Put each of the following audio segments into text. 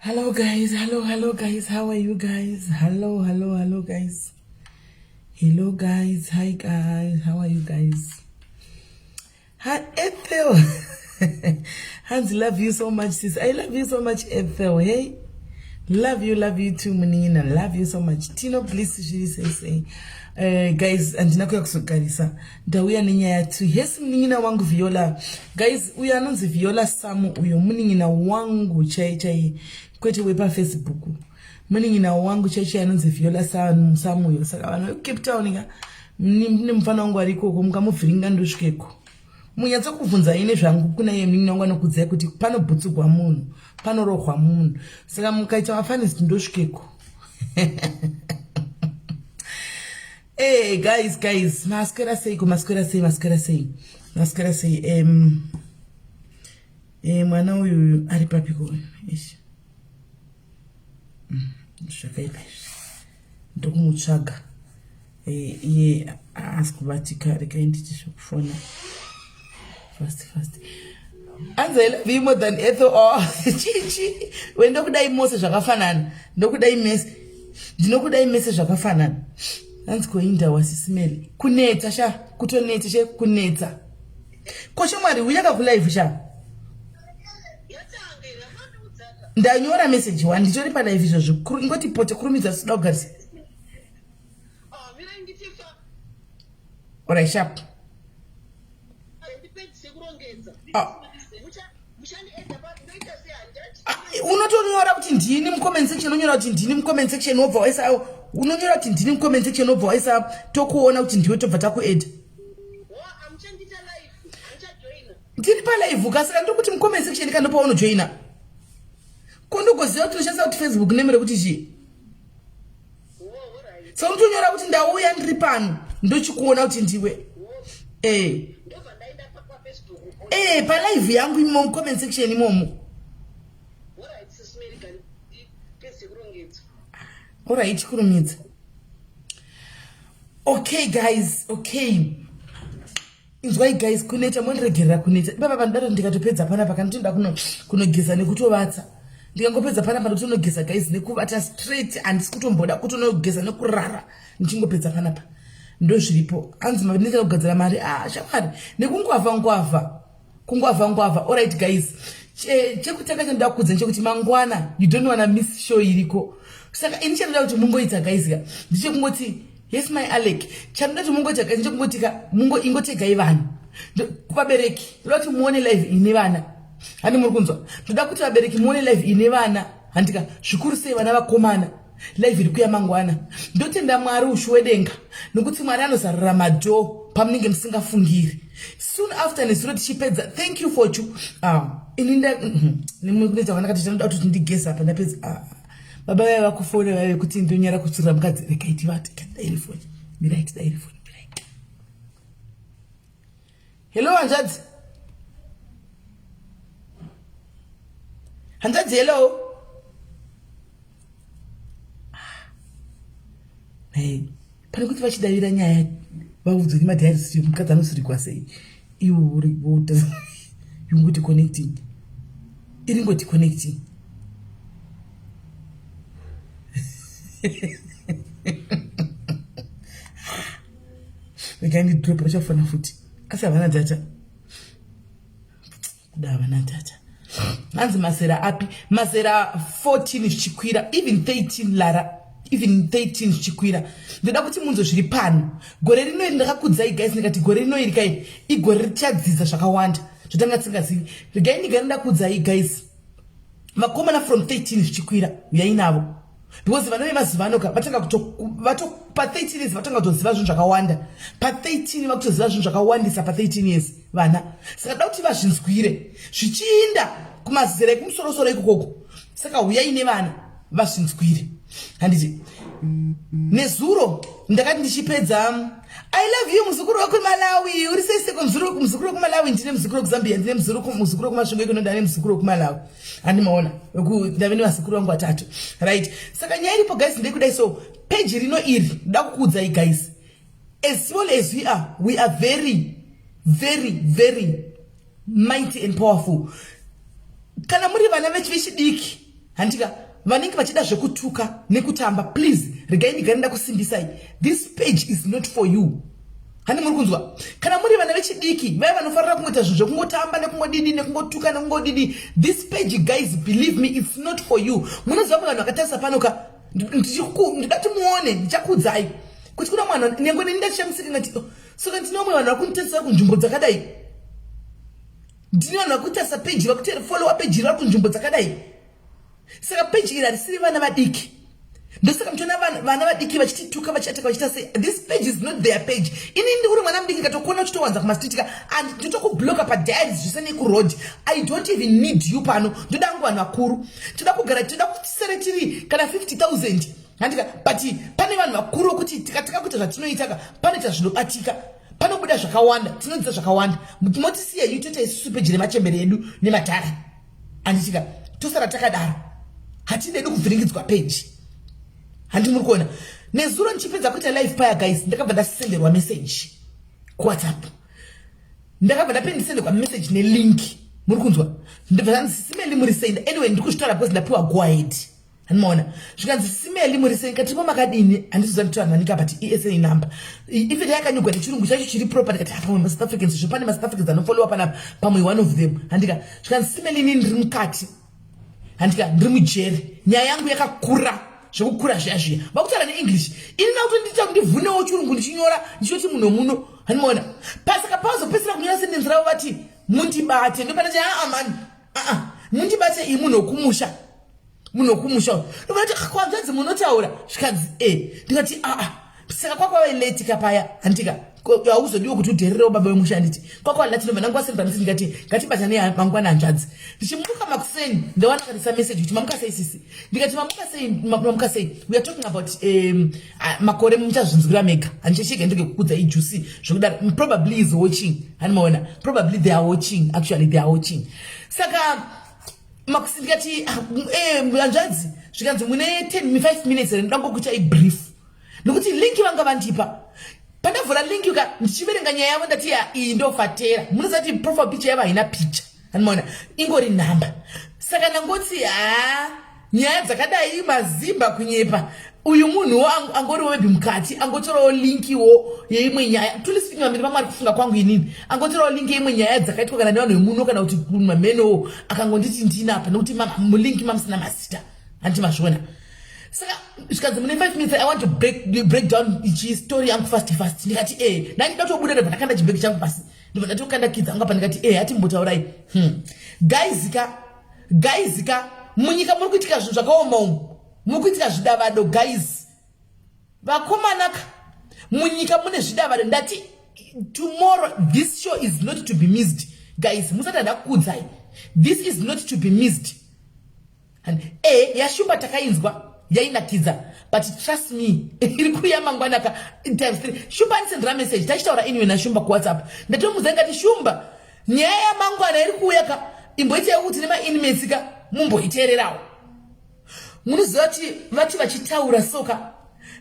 Hello guys, hello guys, how are you guys? Hello guys. Hello guys, hi guys, how are you guys? Hi Ethel. Hans, love you so much sis. I love you so much Ethel, hey? Love you too Munina, love you so much. Tino please say. Guys, andinakuya kusogarisa ndauya nenyaya tu hesi munin'ina wangu Viola. Guys, uyu anonzi Viola Samu uyo munin'ina wangu chai kwete wepa Facebook. Munin'ina wangu chai anonzi Viola Samu uyo. Saka vanhu Cape Town ka mune mufana wangu ariko mukamuvhiringa ndosvikeko. Munyatsa kuvunza ine zvangu kuna iye munin'ina wangu anokudzai kuti panobutsugwa munhu, panorohwa munhu. Saka mukaita mafanisi ndosvikeko. Hey guys, masquera say mwana uyu ari papiko ish zvakaipa ndokumutsvaga iye asikubatika regai nditi zvokufona fast anze I love you more than Ethel or chichi wendokudai mose zvakafanana ndokudai mese ndinokudai mese zvakafanana. Hands kuinda SIS MELLY. Kuneta sha, kutoneta sha kuneta. Kosha mwari uyaka ku live sha. Ndanyora message wani nditori pa live izvo ngoti pote kurumidza sida kugarisa. Mina ngitifa. Ora sharp. Unotonyora kuti ndini mu comment section unyora kuti ndini mu comment section wobva waisa unonyora kuti ndini mu comment section wobva waisa tokuona kuti ndiwe tobva takuadd. Amchandita live, amchajoina. Ndiri pa live kasaka ndokuti mu comment section kana pa unojoina. Kondogoziva kuti unoshandisa kuti Facebook name rekuti chi. So unotonyora kuti ndauya ndiri pano ndochikuona kuti ndiwe. Ndobva ndaenda pa Facebook. Pa live yangu imo mu comment section imomo. Alright, kurumidza. Okay guys, okay. Inzwai guys, kuneta mondiregerera kuneta. Baba bandara ndikatopedza pana pakanitoenda kunogeza nekutovatsa. Ndikangopedza pana kutonogeza guys nekuvata straight and sikutomboda kutonogeza nekurara. Ndichingopedza pana pa. Ndo zviripo. Anzi mabinisa kugadzira mari. Shamari. Nekungwava. Alright guys. Chekutanga chandida kudza nchekuti mangwana you don't wanna miss show iriko. Saka inichandida kuti mungoita guys ka ndiche kungoti yes my Alec chandida kuti mungoita guys ndiche kungoti ka ingotegai vanhu kuvabereki loti muone live ine vana hani muri kunzwa ndoda kuti vabereki muone live ine vana handika zvikuru sei vana vakomana live iri kuya mangwana ndotenda Mwari ushwedenga nokuti Mwari anozarura madho pamunenge musingafungiri. Soon after nesuro tichipedza thank you for you ininda nemukuita vana kati tinoda kuti ndigeza apa ndapedza baba vaya vakufona vaya kuti ndonyara kutsura mukadzi rekaiti vati dairifoni miraiti dairifoni miraiti. Hello hanzvadzi hello. Hey, pane kuti vachidavira nyaya vaudzwa nemadhairisi mukadzi anosirikwa sei iwo uri wota yungoti connecting iringoti connecting. Weekend drop rachafana futi asi havana data kuda havana data. Hanzi mazera api mazera 14 zvichikwira even 13 lara even 13 zvichikwira. Ndoda kuti munzo zviri pano gore rino iri ndakakudzai guys ndikati gore rino iri kai igore richadzidza zvakawanda zvotanga tisingazivi. Regai ndigare ndakudzai guys vakomana from 13 zvichikwira uyai navo because vanove mazivanoka vatanga pa 13 years vatanga kutoziva zvinhu zvakawanda pa 13 vakutoziva zvinhu zvakawandisa pa 13 years vana. Saka da kuti vazvinzwire zvichiinda kumazera ekumusoro ikokoko. Saka uyai nevana vazvinzwire handiti nezuro ndakati ndichipedza I love you muzukuru wekuMalawi uri seiseko muzukuru wekuMalawi ndine muzukuru wekuZambia ndine muzukuru wekuMashongwe ndine muzukuru wekuMalawi handimaona ndave nevazukuru vangu vatatu right. Saka nyaya iripo guys ndekudai so page rino iri nda kukudzai guys as small as we are very mighty and powerful. Kana muri vana vechidiki handika vanenge vachida zvekutuka nekutamba, please regai ndigarenda kusimbisai. This page is not for you. Hani muri kunzwa? Kana muri vana vechidiki vaya vanofarira kungoita zvinhu zvekungotamba nekungodidi nekungotuka nekungodidi, this page guys, believe me, it's not for you. Munoziva vanhu vakatarisa panoka ndidati muone ndichakudzai kuti kuna mwana nyange neni ndachishamisika ngati soka ndinomwe vanhu vakunitedzera kunzvimbo dzakadai, ndine vanhu vakutarisa page vakufollowa page vari kunzvimbo dzakadai. Saka page iri harisiri vana vadiki. Ndosaka mtona vana vadiki vachitituka vachataka vachita say this page is not their page. Ini ndi uri mwana mudiki katokona uchitowanza kumasitika and nditokubloka pa diaries zvisene ku road. I don't even need you pano. Ndoda vanhu vakuru. Toda kugara toda kutisere tiri kana 50,000. Handika but pane vanhu vakuru kuti tikatika kuti zvatinoitaka pane zvinobatika. Panobuda zvakawanda, tinodzidza zvakawanda. Motisiya yutoita isusu page nemachembere edu nematara. Anditika tosara takadaro. Hatidedi kuvhiringidzwa page. Handi muri kuona nezuro ndichipedza kuita live paya guys, ndakabva ndasenderwa message ku WhatsApp, ndakabva ndapendisenderwa message nelink. Muri kunzwa? Ndibva simeli muri send anyway, ndikuzvitora because ndapiwa go ahead. Hanimaona zvikanzi simeli muri send katipo makadini, handizozva nditora nanika but ESA number if yakanyogwa nechirungu chacho chiri proper ndikati apa ma South Africans zvopane ma South Africans anofollow pana pamwe one of them. Handika zvikanzi simeli nini ndiri mukati, handika ndiri mujeri, nyaya yangu yakakura zvekukura zviya vakutaura neEnglish. Ini nakutondiita kuti ndivhunewo chirungu ndichinyora ndichoti muno muno. Hanimaona pasaka pazopedzisira kunyora sentensi ravo vati mundibate, ndopata man mundibate iyi munokumusha ndopati kwanzadzi munotaura zvikanzi ndikati saka kwakwaveletика paya. Handika hauzodiwa kuti udhererewo baba vemusha. Nditi kwakwalati ndobva ndangwasendwa nditi ndikati ngatibatanei mangwana hanzvadzi. Ndichimuka makuseni ndawana katisa message kuti mamuka sei sisi, ndikati mamuka sei, we are talking about makore muchazvinzwira mega. Handichashika ndokekukudza ijusi zvokudaro, probably is watching. Hanimaona probably they are watching, actually they are watching. Saka makuseni ndikati hanzvadzi zvikanzi mune 5 minutes ndangokuita brief nokuti linki vanga vandipa. Pandavhura link ndichiverenga nyaya yavo ndati iyi ndofatera. Munozati profile picture yavo haina picture. Hanimaona ingori namba. Saka ndangoti nyaya dzakadai mazimba kunyepa. Uyu munhu angori webi mukati angotorawo linkiwo yeimwe nyaya. Tuli speaking mamiri pamwe ari kufunga kwangu inini. Angotorawo linki yeimwe nyaya dzakaitwa kana nevanhu vemuno kana kuti mameno akangonditi ndinapa nokuti mulinki mamusina mazita. Handimazviona. Saka zvikanzi mune 5 minutes I want to break down ichi story yangu fast. Ndikati nani ndatobuda ndabva ndakanda chibhegi changu pasi. Ndibva ndatokanda kidza anga pa ndikati hati mbotaurai. Guys munyika muri kuitika zvinhu zvakaoma umu. Muri kuitika zvidavado guys. Vakomanaka munyika mune zvidavado ndati tomorrow this show is not to be missed. Guys musati ndakukudzai. This is not to be missed. And yashumba takainzwa yainakidza but trust me iri kuya mangwanaka times 3. Shumba anisendera message tachitaura anyway nashumba ku WhatsApp ndatomudza ngati shumba nyaya yamangwana iri kuya ka imboita kuti nema inmates ka mumboitererawo. Munoziva kuti vati vachitaura soka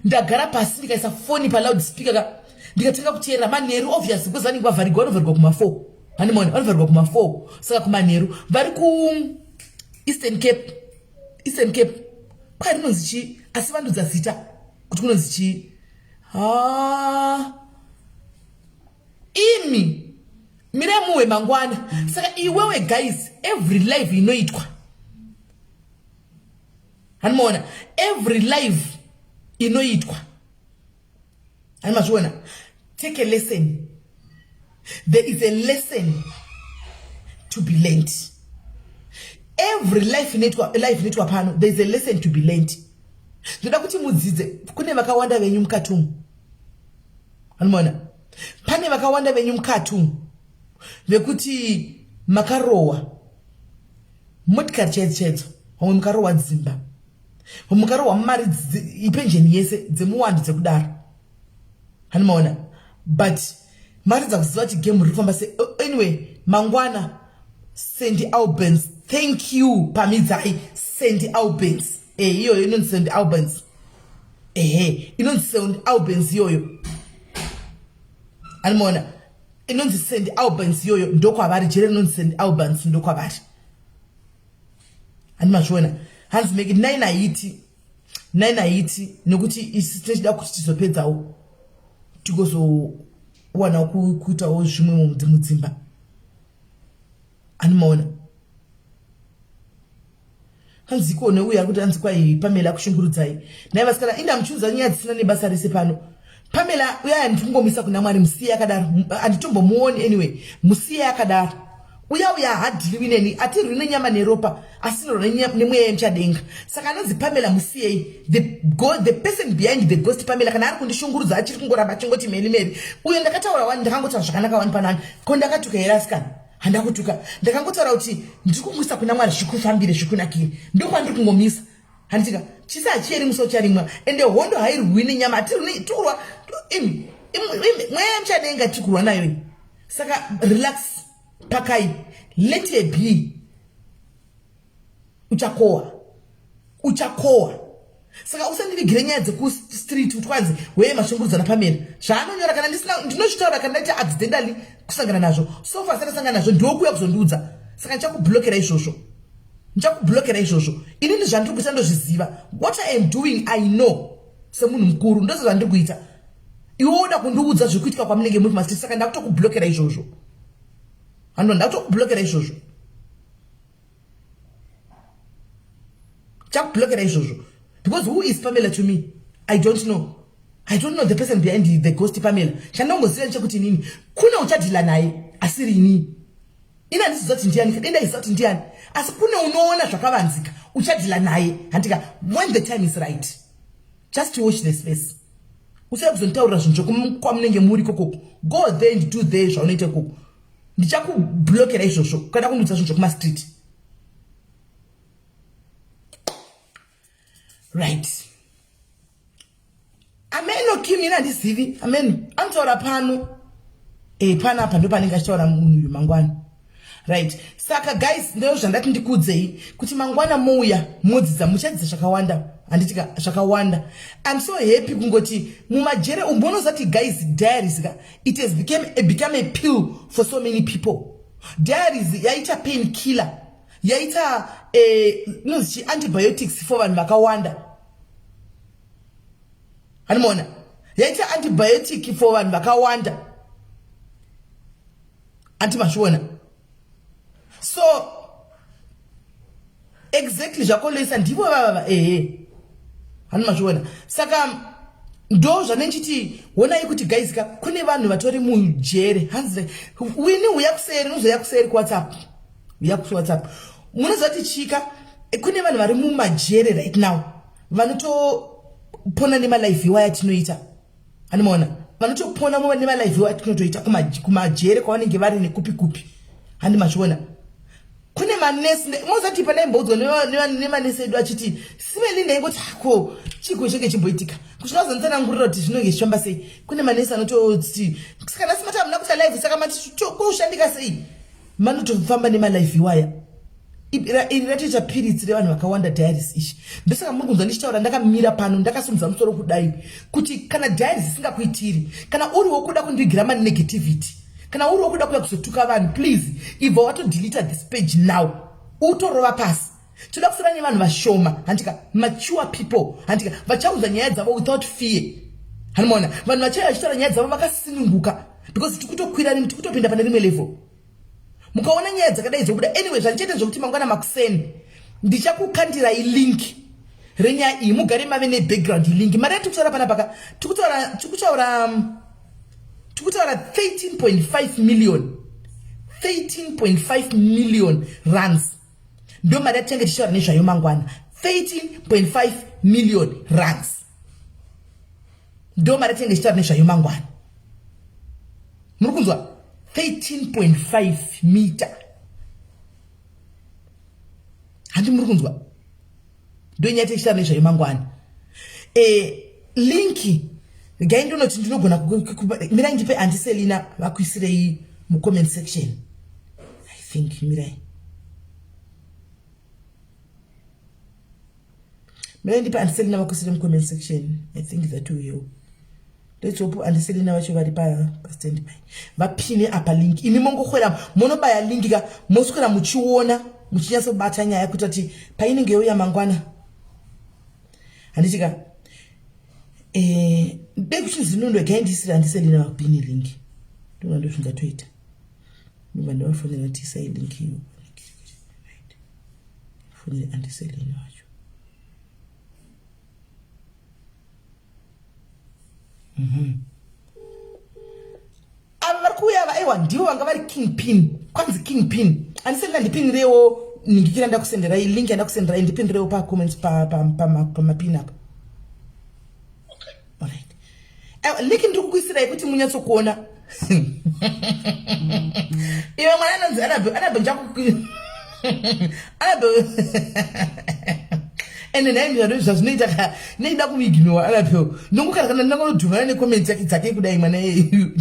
ndagara pasi ndikaisa phone pa loudspeaker ka ndikatenga kuteerera manheru obvious because vanenge vavharirwa vanovharirwa kuma 4. Hanimona vanovharirwa kuma 4 saka kumanheru vari ku Eastern Cape kwai rinonzi chi asi vandudza zita kuti kunonzi chi imi mire muwe mangwana. Saka iwewe guys every live inoitwa. Hanimona every live inoitwa. Hanimazviona. Take a lesson. There is a lesson to be learned. Every life inoitwa pano there is a lesson to be learned. Ndoda kuti mudzidze kune vakawanda venyu mukati umu. Hanimona pane vakawanda venyu mukati umu vekuti makarowa motikari chaidzo, vamwe mukarowa dzimba, vamwe mukarowa mari ipenjeni yese dzemuwandu dzekudaro. Hanimona but mari dzakuziva kuti game riri kufamba sei. Anyway mangwana Sandy Albans, thank you Pamidzai Sandy Albans. Iyoyo inonzi Sandy Albans. Inonzi Sandy Albans iyoyo. Hanimona inonzi Sandy Albans iyoyo ndokwavari jere inonzi Sandy Albans ndokwavari. Hanimazviona hanzi make 9 aiti nekuti isi tichida kuti tizopedzawo tigozowana kuitawo zvimwe mudzimba animaona hanzi ikone uya kuti hanzi kwai Pamela kushungurudzai naye vasikana inda muchiudza nyaya dzisina nebasa rese pano Pamela uya ndikungomisa kuna Mwari musiye yakadaro anditombomuoni anyway musiye yakadaro uya hadhiri neni atirwi nenyama neropa asinoro nemweya yemuchadenga saka anonzi Pamela musiyei the person behind the ghost Pamela kana ari kundishungurudza achiri kungoramba achingoti meri uyo ndakataura wani ndakangotaura zvakanaka wani panani ko ndakatuka here asikana handakutuka ndakangotaura kuti ndiri kumwisa kuna Mwari zvikufambire zvikunakire ndokwandiri kungomisa handitika chisa achieri muso charimwa ende hondo hairwi nenyama atirwi turwa mweya yemuchadenga tikurwa nayo saka relax pakai let it be uchakowa saka usandivigire nyaya dzekustreet utwanzi weye mashungurudzana Pamela zvaanonyora kana ndinochitaura kana ndaita accidentally kusangana nazvo sofa asakasangana nazvo ndokuya kuzondiudza saka ndichakublokera izvozvo inini zvandiri kuita ndozviziva what I am doing I know semunhu mukuru ndozvo zvandiri kuita iwe uda kundiudza zvikuitika kwamunenge muri mastreet saka ndakutokublokera izvozvo ndakutokublokera izvozvo chakublokera izvozvo because who is Pamela to me I don't know the person behind the ghost Pamela chandongoziva nechekuti nini kuna uchadhila naye asiri inini ina ndisiza kuti ndiani kadenda isiza kuti ndiani asi kuna unoona zvakavanzika uchadhila naye handika when the time is right just to watch the space usaya kuzonditaurira zvinhu kwamunenge muri kokoko go there and do there zvaunoita koko ndichakublokera izvozvo kana kundudzwa zvinhu zvekuma-street right ameno Kim ina handizivi ameno anotaura pano pana apa ndo panenge achitaura munhu mangwana right saka guys ndo zvandati ndikuudzei kuti mangwana mouya modzidza muchadzidza zvakawanda handitika zvakawanda I'm so happy kungoti mumajere umbonozati guys diaries it has become a pill for so many people diaries yaita pain killer yaita antibiotics for vanhu vakawanda hanimona yaita antibiotic for vanhu vakawanda antimazviona so exactly zvakoloisa ndivo vava hanimazviona saka ndo zvanenchiti honai kuti guys kune vanhu vatori mujere hanzi wini uya kuseri unozoya kuseri kuWhatsApp uya kuWhatsApp munozati chika kune vanhu vari mumajere right now vanotopona nemalife iwaya tinoita hanimona vanotopona nemalife iwaya tinotoita kumajere kwavanenge vari nekupi handimazviona kune manesi mozati pana imboudzwa nemanesi edu achiti simeli ndaingoti hako chigo chenge chimboitika kuchazonzanangurira kuti zvinenge zvichifamba sei kune manesi anototi kana simati hamuna kuita live saka mati kushandika sei manotofamba nemalife iwaya iri ratoita periods revanhu vakawanda diaries ishi ndosaka muri kunzwa ndichitaura ndakamira pano ndakasimudza musoro kudai kuti kana diaries isingakuitiri kana uriwo kuda kundigira manegativity kana uriwo kuda kuya kuzotuka vanhu please ibva watodelete this page now utorova pasi toda kusara nevanhu vashoma handika mature people handika vachaudza nyaya dzavo without fear hanimona vanhu vachaya vachitaura nyaya dzavo vakasununguka because tikutokwira tikutopinda pane rimwe level mukaona nyaya dzakadai dzobuda anyway zvandichaita zvokuti mangwana makuseni ndichakukandirai link renyaya iyi mugare mave nebackground link mari yatikutaura panapaka tikutaura 13.5 million rands ndo mari yatinenge tichitaura nezvayo mangwana 13.5 million rands ndo mari yatinenge tichitaura nezvayo mangwana muri kunzwa 13.5 meter handi muri kunzwa ndo nyaya tichitaura nezvayo mangwana linki gai ndinoti ndinogona mirai ndipe andiselina vakuisirei mucomment section I think mirai ndipe andiselina vakuisirei mucomment section I think that will help. Let's hope andiselina vacho vari standby vapine apa link imi mongokwera munobaya link ka moswera muchiona muchinyatsobata nyaya kutoti painenge youya mangwana handitika dekuchizinundo gaindisira handiselina mabhini lingi ndovando zvingatoita ndova ndavafonera kuti isai linki iyo fonere handiselina wacho ava vari kuuya vaaiwa ndivo vanga vari king pin kwanzi king pin handiselina ndipinirewo ningikira ndakusenderai link yandakusenderai ndipinirewo pacomments pamapin apa liki ndiri kukuisirai kuti munyatsokuona iwe mwana anonzi anabe ende naindizvazvo zvinoita neida kumigimiwa anapewo ndongokana ndangonodhumana nekomenti dzake kudai mwana yeyu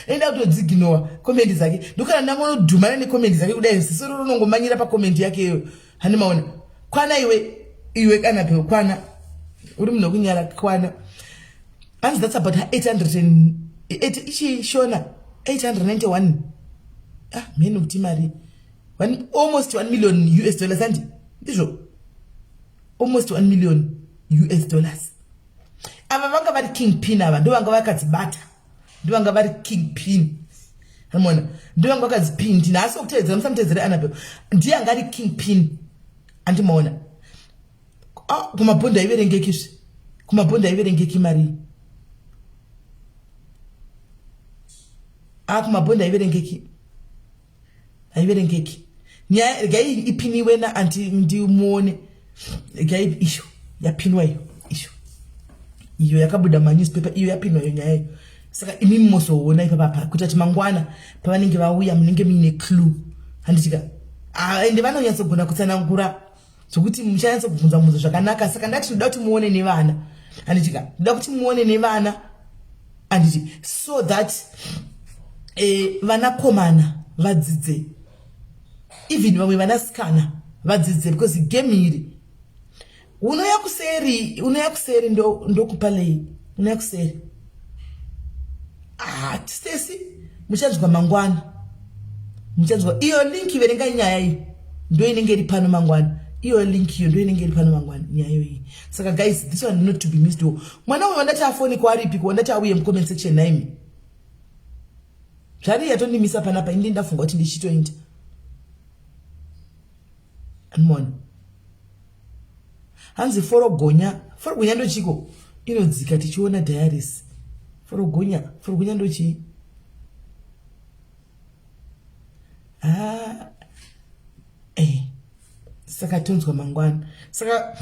neida kutodziginowa komenti dzake ndokana ndangonodhumana nekomenti dzake kudai sisoro ronongomanyira pakomenti yakeyo handimaona kwana iwe kanapewo kwana uri munhu wekunyara kwana. And that's about 880 ichi shona 891 menu timari almost 1 million US dollars and ndizvo almost 1 million US dollars ava vanga vari king pin ava ndo vanga vakadzibata ndo vanga vari king pin hamona ndo vanga vakadzipin ndinasi kutedzera musamutedzera anabe ndiye anga ari king pin andimaona kumabhonda iverengekizve kumabhonda iverengeki mari kumabhonda haiverengeki nyaya regai ipiniwe na anti ndimuone regai isho yapinwa iyo yakabuda manewspaper iyo yapinwa iyo nyaya saka imi mosoona ipapa kuti ati mangwana pavanenge vauya munenge muine clue handitika ende vanonyatsogona kutsanangura zvokuti muchanyatsa kubvunza mubvunzo zvakanaka saka ndati ndoda kuti muone nevana handitika ndoda kuti muone nevana handiti so that vanakomana vadzidze even vamwe vanasikana vadzidze because game iri unoya kuseri ndokupalei unoya kuseri tistesi muchanzwa mangwana muchanzwa iyo link iverengai nyaya iyi ndo inenge iri pano mangwana iyo link iyo ndo inenge iri pano mangwana nyaya iyi saka guys this one not to be missed mwana uyo wandati afoni kwaripi wandati auye mucomment section naimi zvari yatondimisa panapa indi ndafunga kuti ndichitoita anmona hanzi forogonya ndochiko inodzika tichiona diaries forogonya ndochi saka tonzwa mangwana saka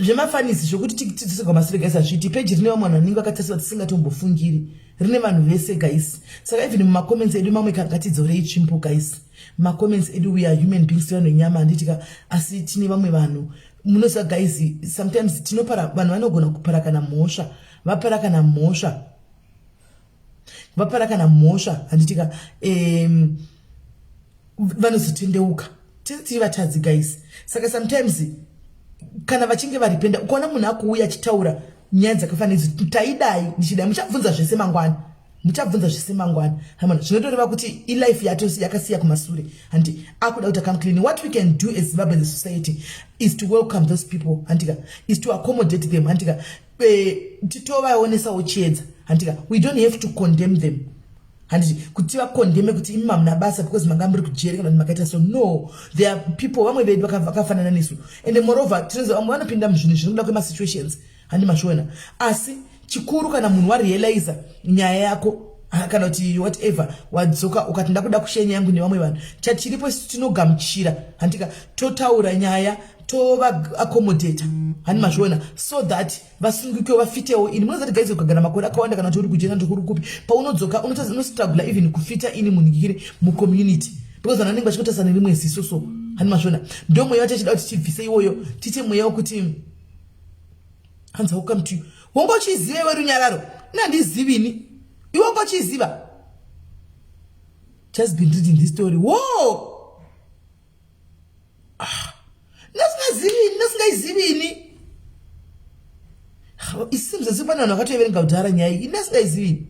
zvemafanisi zvokuti tidzisigwa masure gaisi hazviti peji rine vamwe vanhu vanenge vakatasirwa tisingatombofungiri rine vanhu vese guys saka even mumacomments edu mamwe ngatidzorei tsvimbo guys mumacomments edu we are human beings tivanhu venyama handitika asi tine vamwe vanhu munoziva guys sometimes tinopara vanhu vanogona kupara kana mhosva vapara kana mhosva handitika vanozotendeuka tiri vatadzi guys saka sometimes kana vachinge varipenda ukaona munhu akuuya achitaura nyaya dzakafanira taidai ndichidai muchabvunza zvese mangwana hamana zvinotoreva kuti ilife yakasiya kumasure handi akuda kuti akamclean what we can do as Zimbabwe the society is to welcome those people handika is to accommodate them handika titovaonesawo chiedza handika we don't have to condemn them handiti kuti vakondeme kuti imi mamuna basa because manga muri kujeri kana makaita so no there are people vamwe vedu vakafanana nesu and moreover tinoziva vamwe vanopinda muzvinhu zvinoda kwemasituations handi mashona asi chikuru kana munhu warealiza nyaya yako kana kuti whatever wadzoka ukati ndakuda kushenya yangu nevamwe vanhu chachiripo tinogamuchira handika totaura nyaya tova accommodate hani mazviona so that vasungukewo vafitewo ini munozati guys ukagara makore akawanda kana kuti uri kujena ndokuri kupi paunodzoka unostruggle even kufita ini munyikire mucommunity because vanhu vanenge vachikotasana nerimwe ziso so hani mazviona ndo mweya wacho achida kuti tibvise iwoyo tite mweya wekuti hanza welcome to you wonga uchiziva iwe runyararo nandizivini iwe wonga uchiziva just been reading this story whoa nasingayizivini isimuze sikubana vanhu vakatoverenga kudhara nyaya iyi nasingayizivini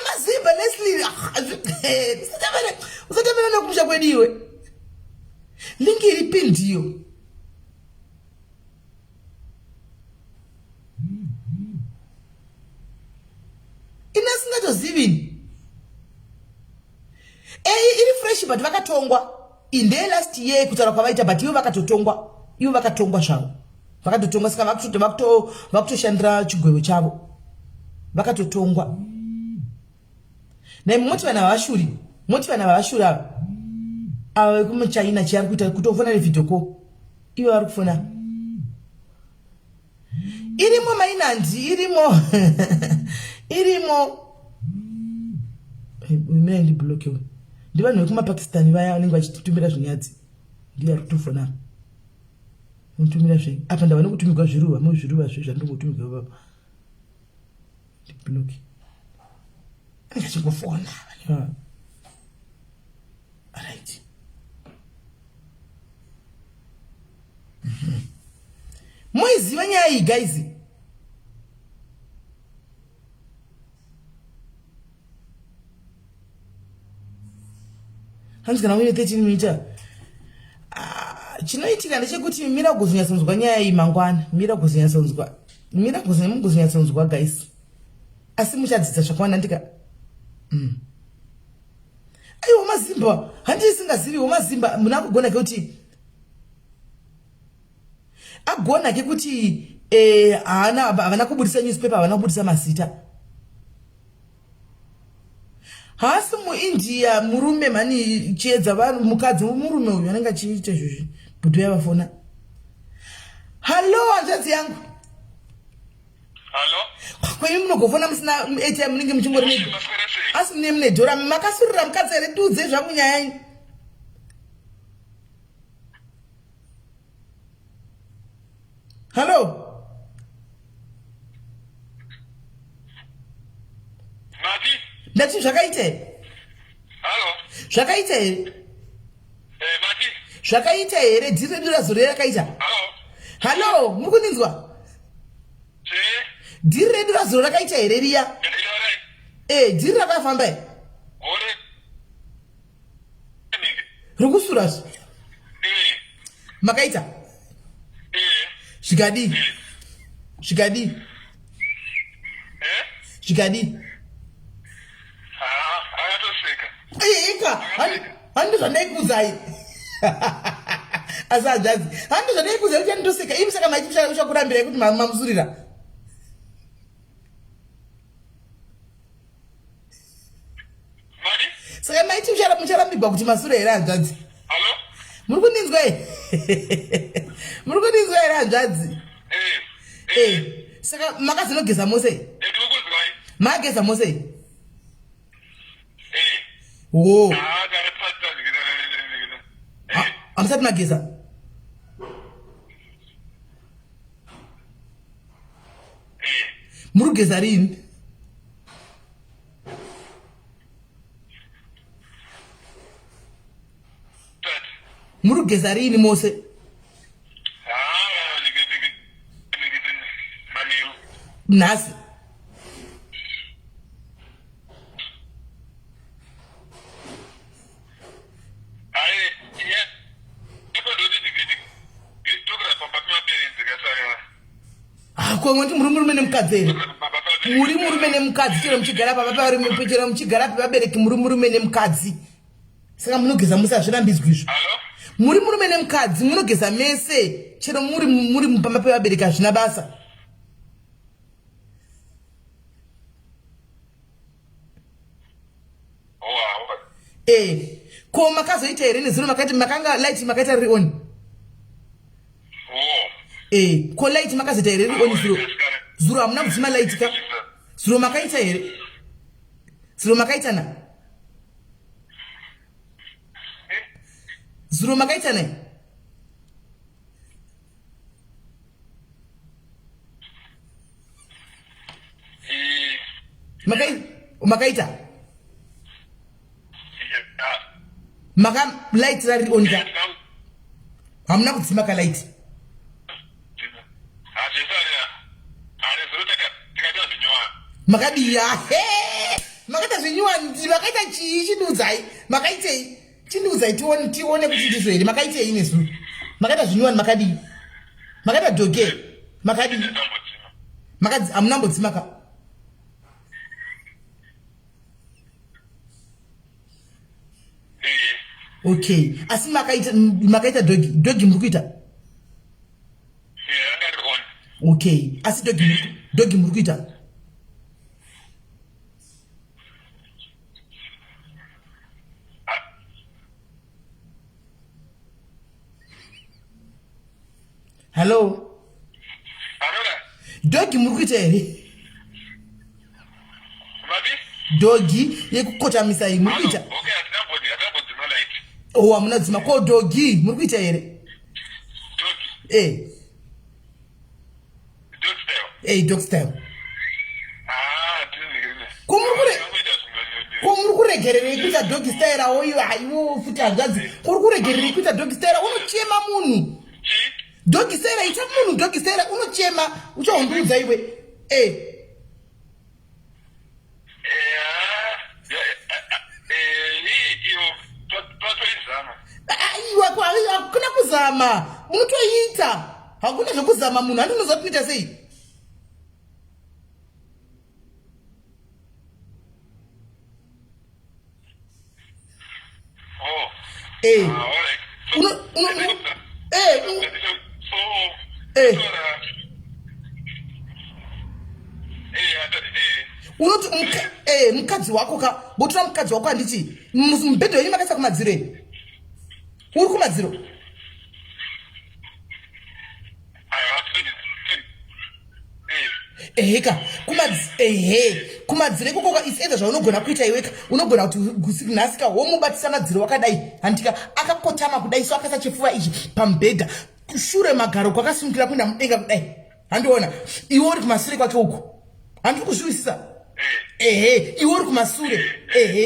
mazimba Leslie usatemera nokumusha kwediwe lingi iri pindiyo inasingatozivi iri fresh but vakatongwa in the last year kutaura kwavaita but ivo vakatongwa zvavo vakatotongwa saka vakutoshandira chigwevo chavo vakatotongwa moti vana vavashuri ava vekumuchina chiari kuita kutofona nevidhio call ivo vari kufona irimo mainanzi irimo mina ndiblokiwe ndivanhu vekumapakistani vaya vanenge vachitumbira zvinyadzi ndivari kutofona mutumira zve apa ndava nokutumigwa zviruva muzviruva zve zvandingotumigwa baba ndibloki angachingofona right moiziva nyaya iyi guys hanzi kana uine 13 minutes chinoitika ndechekuti mira kuzonyatsonzwa nyaya iyi mangwana mira kuzonyatsonzwa guys asi muchadzidza zvakawanda ndika aiwa mazimba handisingazivi wamazimba muna kugona kekuti agona kekuti havana kubudisa newspaper havana kubudisa mazita hasi muindia murume mani chiedza vanhu mukadzi murume uyu anenge achiita izvozvi budho yavafona hallo hanzvadzi yangu Hello? kwai munogofona musina ATM munenge muchingori asi mune dhora makasurira mukadzi here tiudze zvangu nyaya yenyu hallo Mati? ndati zvakaite Hello? zvakaite here Mati? zvakaita here dhiri redu razore rakaita Hello? hallo muri kuninzwa dhiri redu razoro rakaita here riya dhiri rakafamba here rokusurazve makaita zvikadi ika handi zvandaikuuzai asi hanzvadzi handi zvandaikuuzai kuti anditoseka imi saka maiti uchakurambirai kuti mamusurira saka maiti mucharambirwa kuti masura here hanzvadzi muri kuninzwa here muri kuninzwa here hanzvadzi saka makazonogeza mose mageza mose o hamusati mageza muri kugeza rini muri kugeza rini mose nhasi kwamwati muri murume nemukadzi here muri murume nemukadzi chero muchigara papa chero muchigara pevabereki muri murume nemukadzi saka munogeza muse hazvirambidzwi izvo muri murume nemukadzi munogeza mese chero muri pamba pevabereki hazvina basa ko makazoita here nezuro makati makanga light makaita riri on ko light makazoita here riri on zuro hamuna kudzima light ka zuro makaita here zuro makaita na zuro makaita na makaita maka light rari on ka hamuna kudzima ka light makadiya Makaita zvinyuwanzi makaita chii chidudzai makaitei chidudzai tione kuti ndizvo here makaitei nesu makaita zvinyuwani makadii makaita dhoge makadii makadzi amunambodzimaka okay asi makaita dhogi muri kuita okay asi dhogi muri kuita hello dhogi muri kuita here dhogi yekukotamisa iyi muri kuita oh amunadzima ko dhogi muri kuita here dog style kumuri kuregererei kuita dog style oyo haiwo futi hanzvadzi kuri kuregererei kuita dog style unochema munhu dog style ita munhu dog style unochema uchahundudza iwe hakuna kuzama unotoita hakuna zvekuzama munhu handinoziva kuita sei unoti mukadzi wako botora mukadzi wako handiti mubhedha wenyu makaisa kumadziro uri kumadziro eheka kumadziro ikokoka isi edza zvaunogona kuita iweka unogona kuti nhasika womubatisa madziro wakadai handika akakotama kudai so akaisa chifuva ichi pamubhedha shure magaro kwakasimukira kuenda mudenga kudai handiona iwe uri kumasure kwake uko handiri kuzviwisisa iwe uri kumasure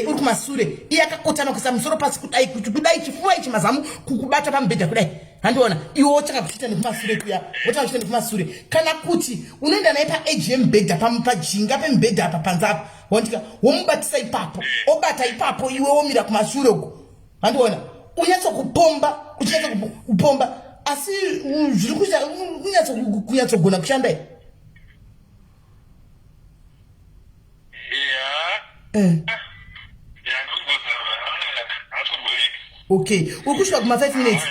uri kumasure iye akakotama kuisa musoro pasi kudai kuti kudai chifuva ichi mazamu kukubata pamubhedha kudai handiona iwe wotanga kuchiita nekumasure kuya wotanga kuchiita nekumasure kana kuti unoenda naye paeji yemubhedha pajinga pemubhedha apa panze apa wandika womubatisa ipapo obata ipapo iwe womira kumashure uko handiona unyatsokupomba uchinyatsokupomba asi zviri kuita kunyatsogona kushanda okay uri kusvika kuma5 minutes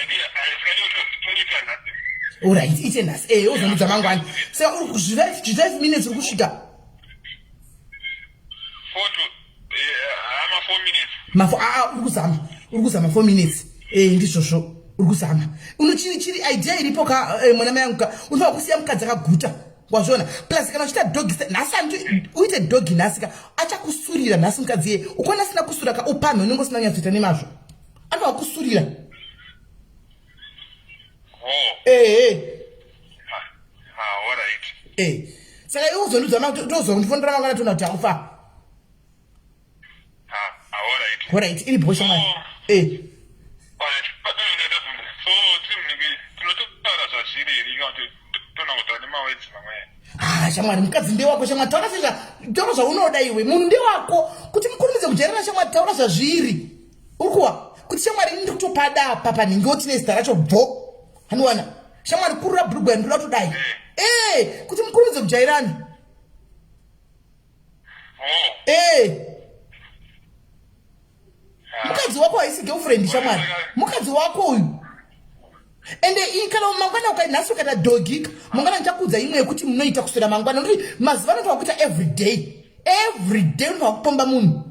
alright ite nhasi uzonudza mangwani saka uri kuzvi5 minutes uri kusvika 4 kuzama 4 minutes ndizvozvo uri kuzama chiri idea iripo mwana mai angu unofanira kusiya mukadzi akaguta wazviona plus kana uchiita dhogi nhasi uite dhogi nhasika achakusurira nhasi mukadzi iye ukona asina kusura kaupamhe unenge usina kunyatsoita nemazvo anofa kusurira saka iwe uzondudza ndozondifondera mangwana tona kuti akufa alright iri bhosha mwana shamwari mukadzi ndewako shamwari taura zvaunoda iwe munhu ndewako kuti mukurumidze kujairana shamwari taura zvazviri urikuwa kuti shamwari ndiri kutopada apa panhingi otine zita racho bvo haniwana shamwari kurura bhurugwa ndinoda kutodai kuti mukurumidze kujairana mukadzi wako haisi girlfriend shamwari mukadzi wako uyu ende kana mangwana ukanhasi ukaita dhogi mangwana ndichakudza imwe yekuti munoita kuswera mangwana nokuti mazuva anotoa kuita everyday unofanira kupomba munhu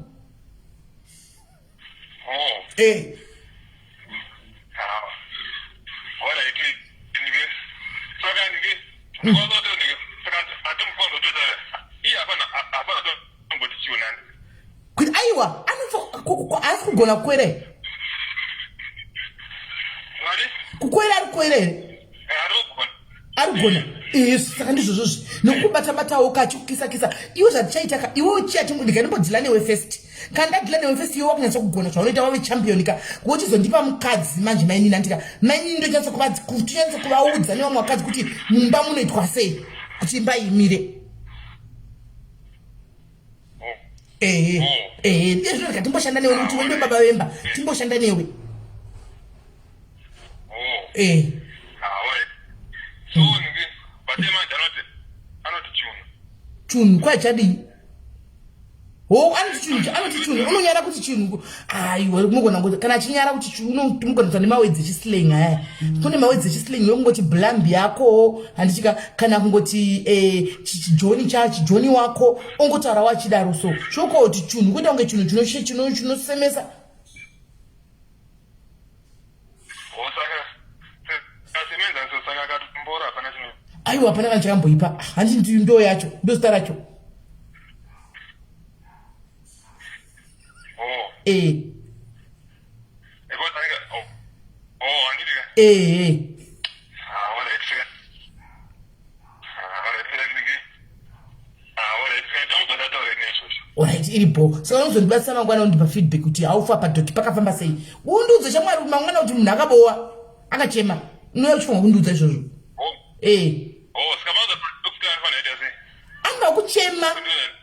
kuti aiwa haasi kugona kukwere kukwera arigona saka ndizvozvozvi nokubata-batawo kachikukisa-kisa iwe zvatichaitaka iwe uchiyati ndikanimbodhila newe first kana ndadhila newe first iwe wakunyatsa kugona zvaunoita wave champion ka wochizondipa mukadzi manje mainini andika mainini ndochanisa kuvaudza nevamwe vakadzi kuti mumba munoitwa sei kuti imba imire ndizvo rega timboshanda newe nokuti wende baba vemba timboshanda newe. So ngi batema danote anoti chunu kwachadii anoti chunu unonyara kuti chinu aiwa mugona kuti kana chinyara kuti chunu mugona nemawedzi echislang aya kune mawedzi echislang yongoti blambi yako handichika kana kungoti chijoni wako ongotaura wachidaro so shoko kuti chunu kuita kunge chinu chinosemesa. Aiwa hapana kana chakamboipa handiti ndo yacho ndo zita racho. Alright iripo saka unozondibatsira mangwana undipa feedback kuti haufa padhoki pakafamba sei undiudze chamwari mangwana kuti munhu akabowa akachema unoya chifunga kundiudza izvozvo. Anga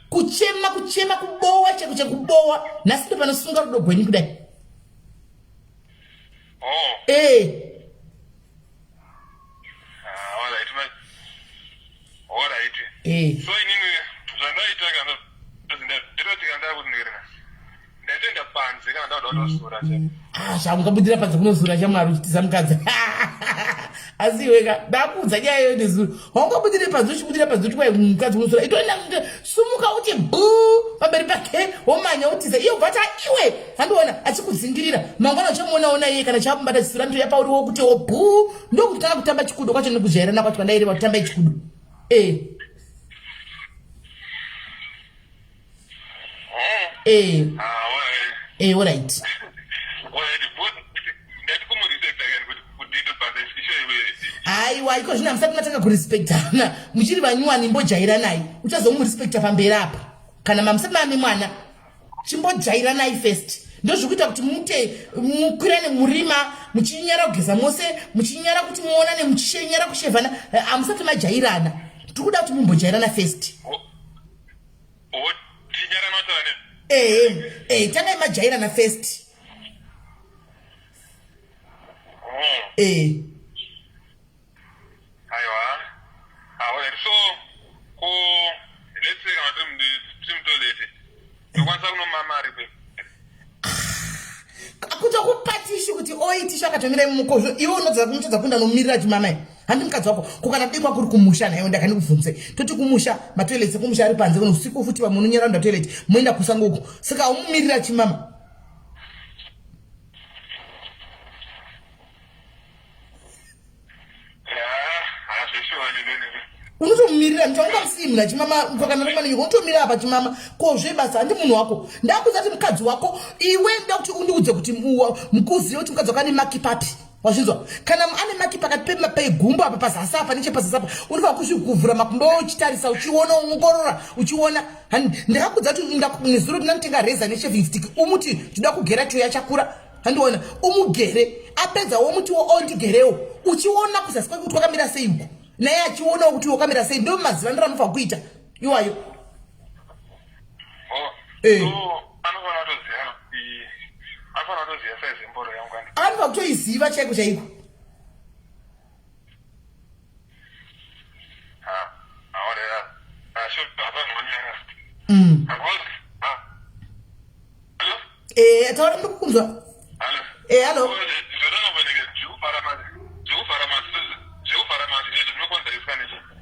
kuchema kubowa cheko chekubowa nhasi ndo panosunga rudo gwenyu kudai. So inini zvandaita kana ndinotika ndakundirina ndatoenda panze kana ndauda kutozura zvakungabudira panze kunozura chamwari uchitiza mukadzi asi iweka ndakuudza nyaya iyoyo nezuro waungabudire panze uchibudira panze uti kwai mukadzi unozura itoenda sumuka uti bhuu pamberi pake womanya utiza iyo bvata iwe handiona achikudzingirira mangwana uchamuonaona iye kana chakubata zisura ndoya pauriwo kuti wo bhuu ndokuti tanga kutamba chikudo kwacho nekuzvairana kwacho kwandaireva kutamba chikudo. Alright. Aiwa iko zvino hamsati matanga kurespektana muchiri vanyuwani mbojairanai uchazomurespekta pamberi apa kana mamusati mami mwana chimbojayiranai first ndozvikuita kuti mukwirane murima muchinyara kugeza mose muchinyara kuti muonane muchinyara kushevhana hamusati majairana tikuda kuti mumbojairana first. Tangai majairana first. So let's say akutokupatishi kuti oitisha akatomira mukozvo iwe unodzaa kunda nomirira chimamai handi mukadzi wako kukana dikwa kuri kumusha nayo ndakandikubvunze toti kumusha matoilets ekumusha ari panze kuno usiku futi pamunhu unyaranda toilet moenda kusango uko saka umumirira chimama. Unotomumirira ndichaungamusimira chimama kana romaniyo unotomira apa chimama kozve basa handi munhu wako ndakuudza kuti mukadzi wako iwe nda kuti undiudze kuti mukuzive kuti mukadzi wako ane maki papi wazvinzwa kana ane maki pakati pegumbo apa pazasi apa nechepazasi apa unofanira kuzviguvhura makumbo uchitarisa uchiona ungorora uchiona ndakakuudza kuti nezuro ndinanotenga reza nechevhivhitiki umuti ndinoda kugera choya chakura handiona umugere apedza womutiwo ondigerewo uchiona kuzasi kwake kuti wakamira sei uko naye achionawo kuti wakamira sei ndo maziva ndiranofanira kuita iwayo. Anofanira kutoiziva chaiko chaiko. Taura ndikukunzwa. Hello.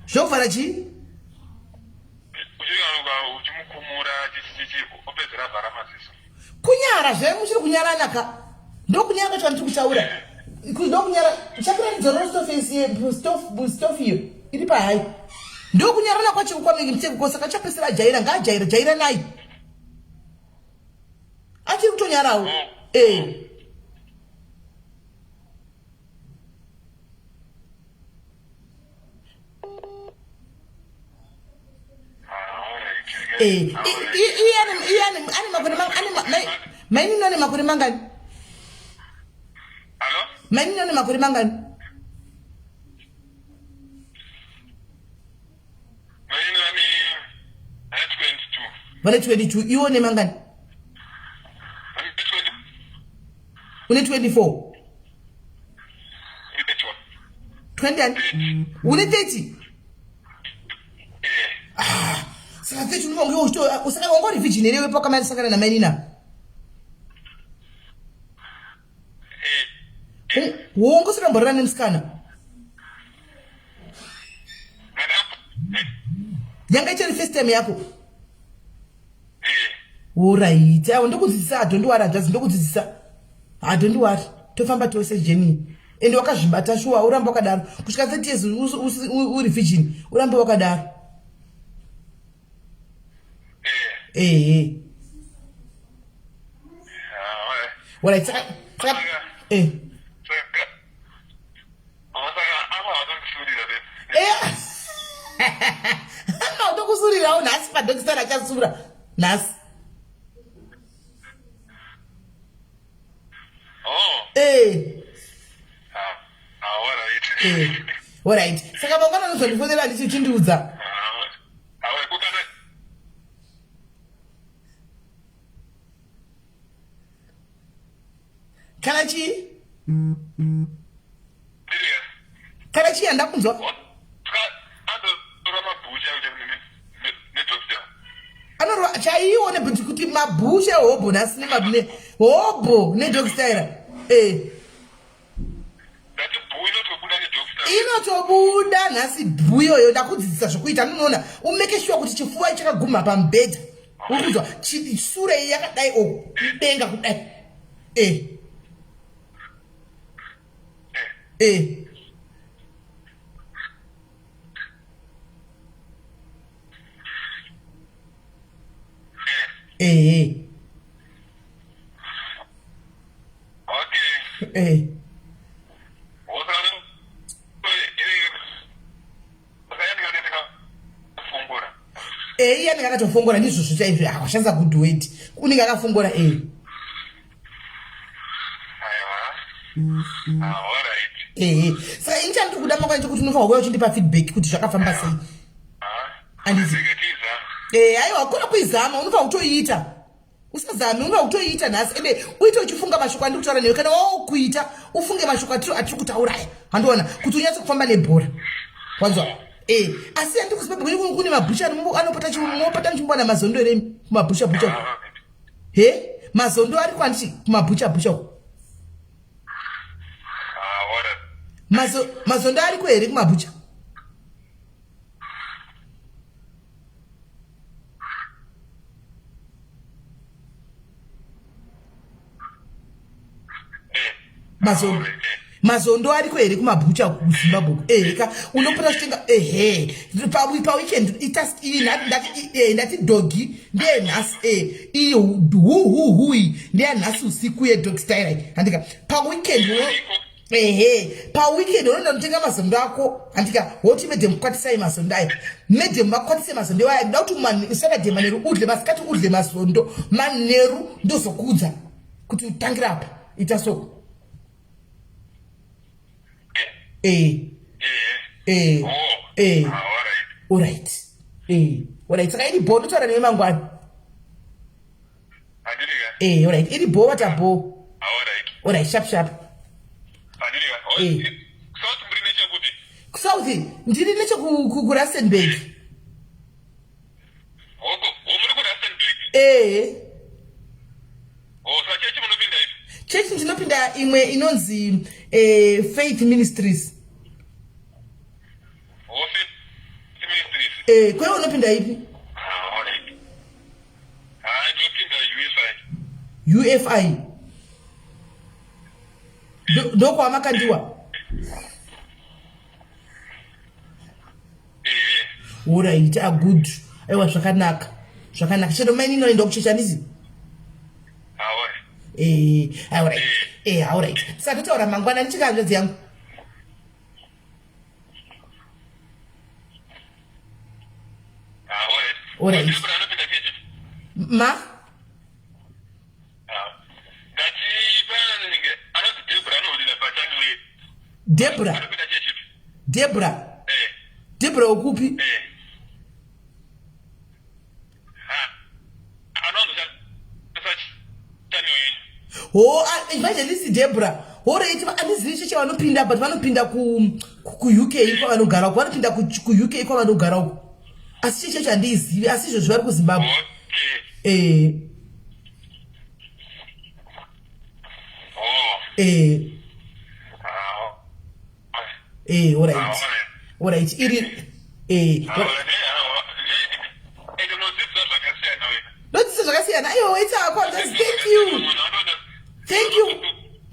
Zvokuvhara chii? Kunyara zve muchiri kunyara naka ndokunyara kwacho ndiri kutaura ndokunyara chakura stof iyo iri pahai ndokunyarana kwacho kwamenge muteko saka chapesera jaira ngajaira nai achiri kutonyarawo. Maini none makore mangani? Maini none makore mangani? Maini none 22. vane 22 iwo ne mangani une 24 20 and une 30 saka 30 unonge usaka ngori virgin ere wepa kama sakana na mainina wongo saka mborana nemskana yanga ichiri first time yako alright awo ndokudzidzisa adondiwari adzazi ndokudzidzisa adondiwari tofamba tose jeni ende wakazvibata shuwa uramba wakadaro kusvika 30 years uri virgin uramba wakadaro alright saka ndokusurirawo nhasi padhokisara achasura nhasi alright saka mangwana anozondifonera ndichichindiudza kana chii kana chii handakunzwa anorwa chaione bhuti kuti mabhusha hobho nhasi hobho nedokstaira inotobuda nhasi bhuyoyo ndakudzidzisa zvokuita nonoona umeke shuwa kuti chifuva chakaguma pamubhedha urikuzwa sura iyi yakadai denga kudai iye anenge akatofongora ndizvozvo chaizvo akashandisa kudhuweti unenge akafongora saka ini chandiri kuda mangwana chekuti unofanwa kuuya uchindipa feedback kuti zvakafamba sei andizi aiwa kona kuizama unofanwa kutoiita usazame unofanwa kutoiita nhasi ende uite uchifunga mashoko andiri kutaura newe kana wakuita ufunge mashoko atiri kutauraya handiona kuti unyatse kufamba nebhora wanzwa asi andiri kuzipa bwini kune mabhusha anopata nchimbwana mazondo ere kumabhusha mazondo ari kwanditi kumabhusha mazondo ariko here kumabhucha mazondo ariko here kumabhucha kuzimbabwe ka unopota zvitenga paweekend ndati dogi ndenhasi iyi huhui ndeyanhasi usiku yedogstyle andika paweekend paweekend unoenda kutenga mazondo ako andika woti medhem kwatisai mazondo ayo medhem vakwatise mazondo ayo nda kuti saturday manheru udle masikati udle mazondo manheru ndozokudza kuti utangira apa ita so alright saka iri bho ndotaura newe mangwana alright iri bho vata bho alright sharp kusouth ndiri nechekurastenburg chechi ndinopinda imwe inonzi faith ministries kwewe unopinda ipi ufi ndokwamakandiwa alright good aiwa zvakanaka chero maini inoenda kuchecha ndizi alright saka totaura mangwana ndichikaanzvedzi yangu alright ma Debra ukupi Oh, evangelist Deborah. Ora iti andizivi cheche vanopinda but vanopinda ku UK kwa vanogara uko. Vanopinda ku UK kwa vanogara uko. Asi cheche handizivi asi izvo zvari kuZimbabwe. Alright. Notice zvakasiyana. Aiwa waita akwa.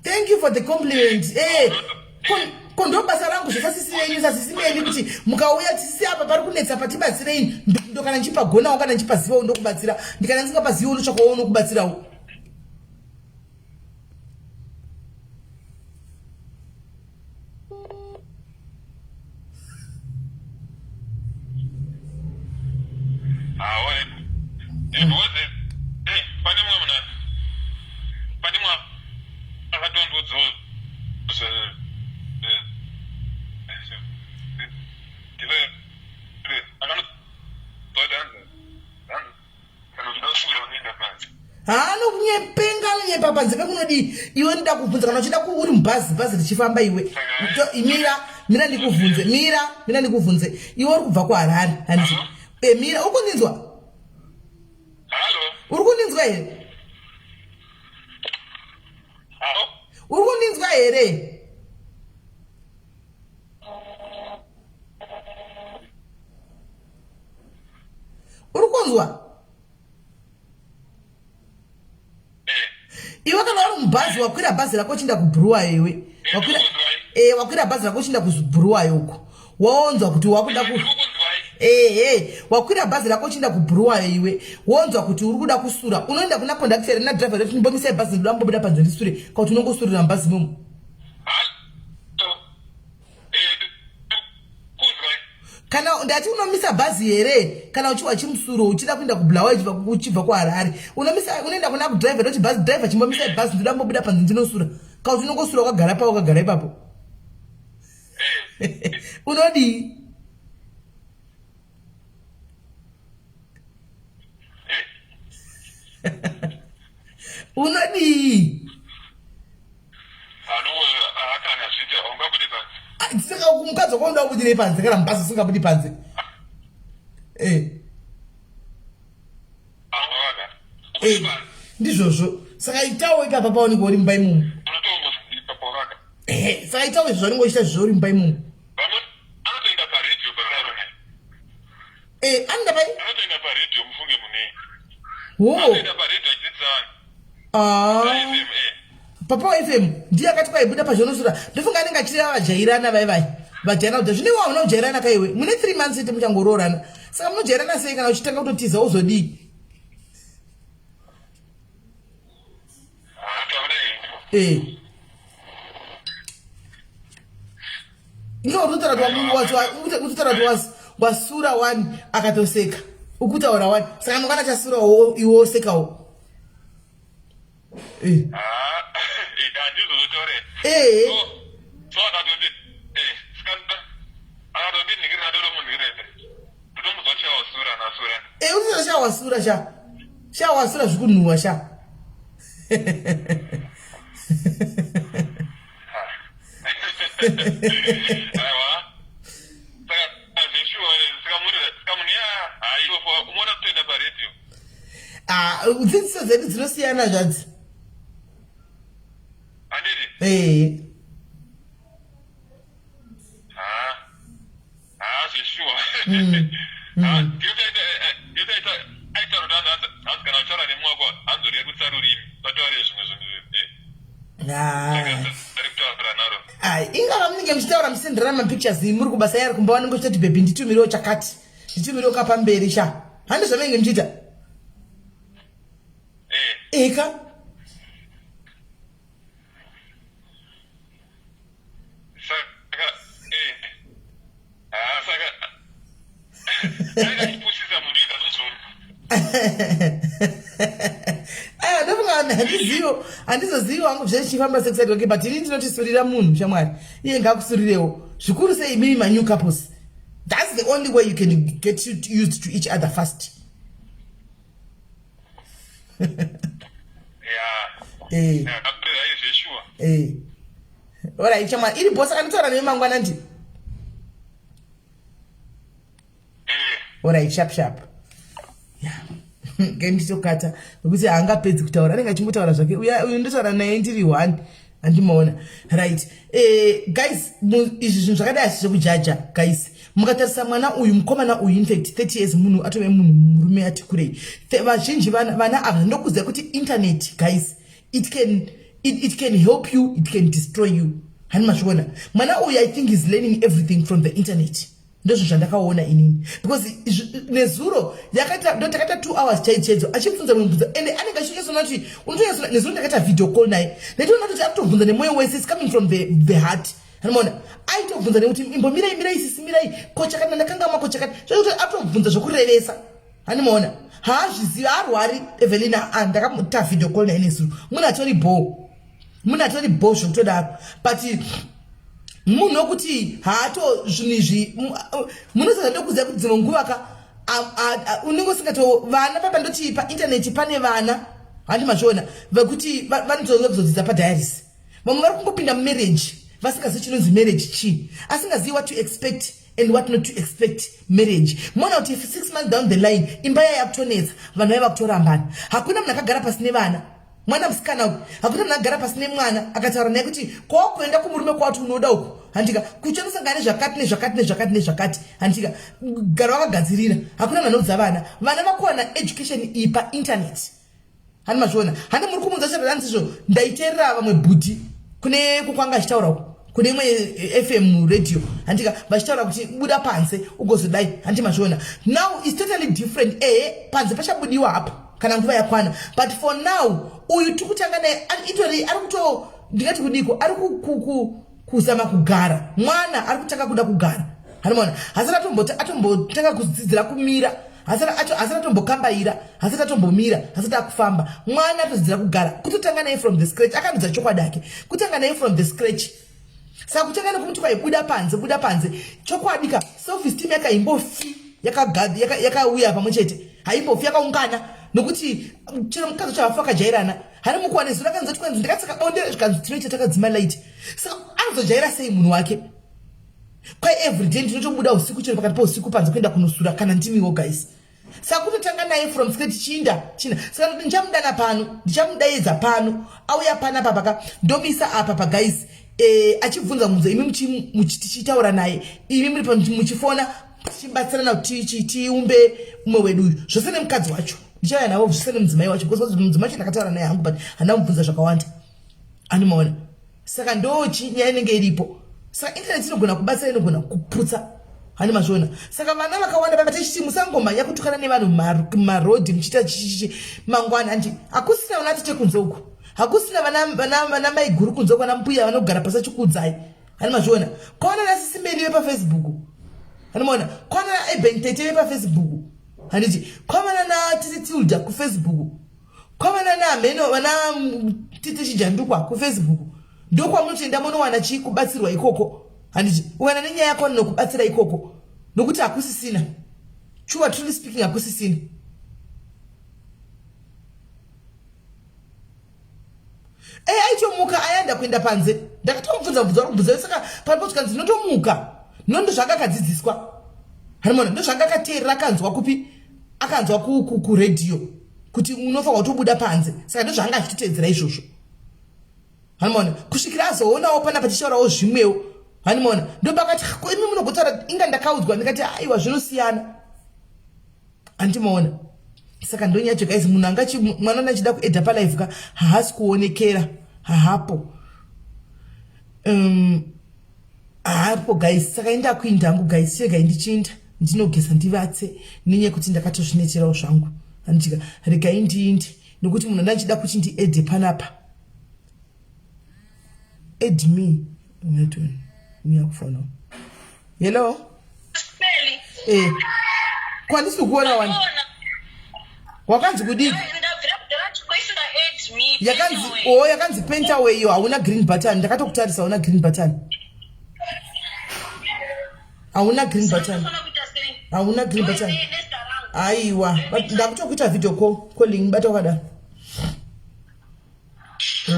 Thank you for the compliment. Kondo basa rangu zvasisirei sasisimeni kuti mukauya tisisi apa pari kunetsa patibatsirei ndokana nchipagona kana nchipaziva undokubatsira ndikana ndingapaziva unotsvaka unokubatsirawo. Nyepa panze pekunodi iwe nda kubvunza kana uchida uri mubhazi richifamba iwe mira ndikubvunze iwe uri kubva kuHarare handiti mira uri kundinzwa here uri kundinzwa here uri kunzwa iwe kana uri mubhazi wakwira bhazi rako uchinda kuBruwayo iwe wakwira bhazi rako uchinda kuBruwayo uko waonzwa kuti wakuda wakwira bhazi rako uchinda kuBruwayo iwe waonzwa kuti uri kuda kusura unoenda kuna conductor na driver kuti mbomisa bhazi ndorambobuda panze ndisure kuti unongosurira mubhazi momo kana ndati unomisa bhazi here kana uchiwa chimusuro uchida kuenda kuBulawayo uchibva kuHarare unoenda kuna driver kuti bhazi driver chimbomisa bhazi ndorambobuda panze ndinosura kana kuti unongosura wakagara ipapo unodi unodi saka kumukadzi wakonda kubudire panze kana mubhazi usingabudi panze ndizvozvo saka itawo ikapa paoneka uri mumba imomo saka itawo izvo zvaringoita zvo uri mumba imomo anoenda paredio mufunge munei Papa FM ndiye akati kwaibuda pazvonosura ndofunga anenge achireva vajairana vajairana kuti zvine wao unojairana kaiwe mune 3 months ite muchangoroorana saka munojairana sei kana uchitanga kutotiza uzodii utotara wasura 1 akatoseka ukutaura 1 saka nokana chasura iwe osekawo shawasura zvikunhuhwa sha dzidziso dzedu dzinosiyana zvadzi ingava munenge muchitaura muchisenderana mapictures muri kubasa yari kumba vanenge uchitoti bhebhi nditumirewo chakati nditumirewo kapamberi sha handi zvavanenge muchiita eka handizozivi wangu zvichifamba sexual okay but ini ndinotisurira munhu shamwari iye ngakusurirewo zvikuru sei mimi manew couples that's the only way you can get used to each other first apera izveshuwa alright chama iri boss akanotaura nemangwana ndi alright sharp yeah ngenditokata nokuti haangapedzi kutaura anenge achimbotaura zvake uyu ndotaura naye ndiri 1 andimaona right guys izvi zvinhu zvakadai asi zvekujaja guys mukatarisa mwana uyu mukomana uyu infact 30 years munhu atove munhu murume ati kurei vazhinji vana ava ndokuziva kuti internet guys it can help you, it can destroy you. Hani mashona mwana uyu I think is learning everything from the internet. Ndozvo zvandakaona inini because nezuro yakata ndotakata 2 hours chaichedzo achifunza mubvunza ende anenge achiyesona kuti unotonyesona nezuro ndakata video call naye ndatoona kuti akutobvunza nemwoyo wese is coming from the heart. Hanimona aitobvunza nekuti imbomirai isisi mirai kochakati ndakanga makochakati zvokuti atobvunza zvokurevesa. Hanimona haazviziva arwari Evelina ndakamuta video call naye nezuro munatori bo zvokutodaro but munhu nokuti haato zvinhu izvi munoziva ndokuziva kuti dzimwe nguva unenge usingato vana papa ndoti paintaneti pane vana handi mazviona vekuti vanotoza kuzodzidza padiaris vamwe vari kungopinda mumarriage vasingazivi chinonzi marriage chii asingazivi what to expect and what not to expect marriage. Mwana kuti 6 months down the line imba yaya kutonetsa vanhu vaiva kutorambana hakuna munhu akagara pasi nevana mwana musikana uku hakuna munhu agara pasi nemwana akataura naye kuti kwakuenda kumurume kwati unoda uku handika kuchonosangana nezvakati handika gara wakagadzirira hakuna munhu anodza vana vakuwana education iyi painternet. Hani mazviona handi muri kumunza chezvo ndaiteerera vamwe bhudhi kune kukwanga achitaura uku kune imwe FM radio handika vachitaura kuti buda panze ugozodai handi mazviona now is totally different panze pachabudiwa hapo kana nguva yakwana but for now uyu tikutanga naye itori ari kuto ndingati kudiko ari kuzama kugara mwana ari kutanga kuda kugara. Hanimona hasati atombotanga kudzidzira kumira hasati atombokambaira hasati atombomira hasati akufamba mwana atodzidzira kugara kutotanga naye from the scratch akandudza chokwadi ake kutanga naye from the scratch. Saka kutanga nekumuti kwai buda panze chokwadi ka self esteem yakaimbofi yakauya pamwe chete haimbofi yakaungana nokuti chero mukazi chavafa kajairana hani mukuwana zuro akanzoti kwanzi ndakatsaka bonde zvikanzi tinoita takadzima light saka anozojaira sei munhu wake kwai everyday ndinotobuda usiku chero pakati pausiku panze kuenda kunosura kana ndimiwo guys. Saka kutotanga naye from scratch china saka ndichamudana pano ndichamudaidza pano auya pana papa ndomisa apa guys achibvunza mubvunzo imi muchitaura naye imi muri muchifona tichibatsirana kuti tiumbe umwe wedu uyu zvose nemukadzi wacho ndichauya navo zvose nemudzimai wacho because mudzimai wacho ndakataura naye hangu but handamubvunza zvakawanda animaona. Saka ndo nyaya inenge iripo. Saka internet inogona kubatsira inogona kuputsa hani mazviona. Saka vana vakawanda papa tichiti musangomhanya kutukana nevanhu mumarodhi muchiita mangwana andi hakusina vanati chekunzoko hakusina vana mai guru kunzoko vana mbuya vanogara pasi achikuudzai hani mazviona. Kwaona na SIS MELLY vepafacebook hanimona kwaona na ebentete vepafacebook handiti kwavana na tititilda kufacebook kwavana na mheno vana titi chijandukwa kufacebook ndokwamunotoenda munowana chii kubatsirwa ikoko handiti ukaenda nenyaya yako nokubatsira ikoko nokuti hakusisina sure truly speaking hakusisina. Aitomuka aenda kuenda panze ndakatomubvunza mubvunzo saka panopotskanzi ndinotomuka nondo zvakakadzidziswa hanimona ndo zvakakateerera akanzwa kupi akanzwa kuredhiyo kuti unofanwa kutobuda panze saka ndo zvanga achitotedzera izvozvo hanimona kusvikira azoonawo pana pachishaurawo zvimwewo hanimona ndo pakati imi munogotaura inga ndakaudzwa ndikati aiwa zvinosiyana handimoona. Saka ndonyacho guys munhu mwana nachida kuedha palife ka haasi kuonekera hapo hapo guys. Saka enda kuindangu guys chega ndichinda ndinogesa ndivatse nenye kuti ndakatozvineterawo zvangu andichika regai ndiinde nokuti munhu ndachida kuti ndiedhe panapa add me netoni uyakufona hello Melly kwandisi kuona wani wakanzi kudiki yakanzi paint away iyo hauna green button ndakatokutarisa hauna green button hauna green button aiwa ndakutokuita video calling bata wakada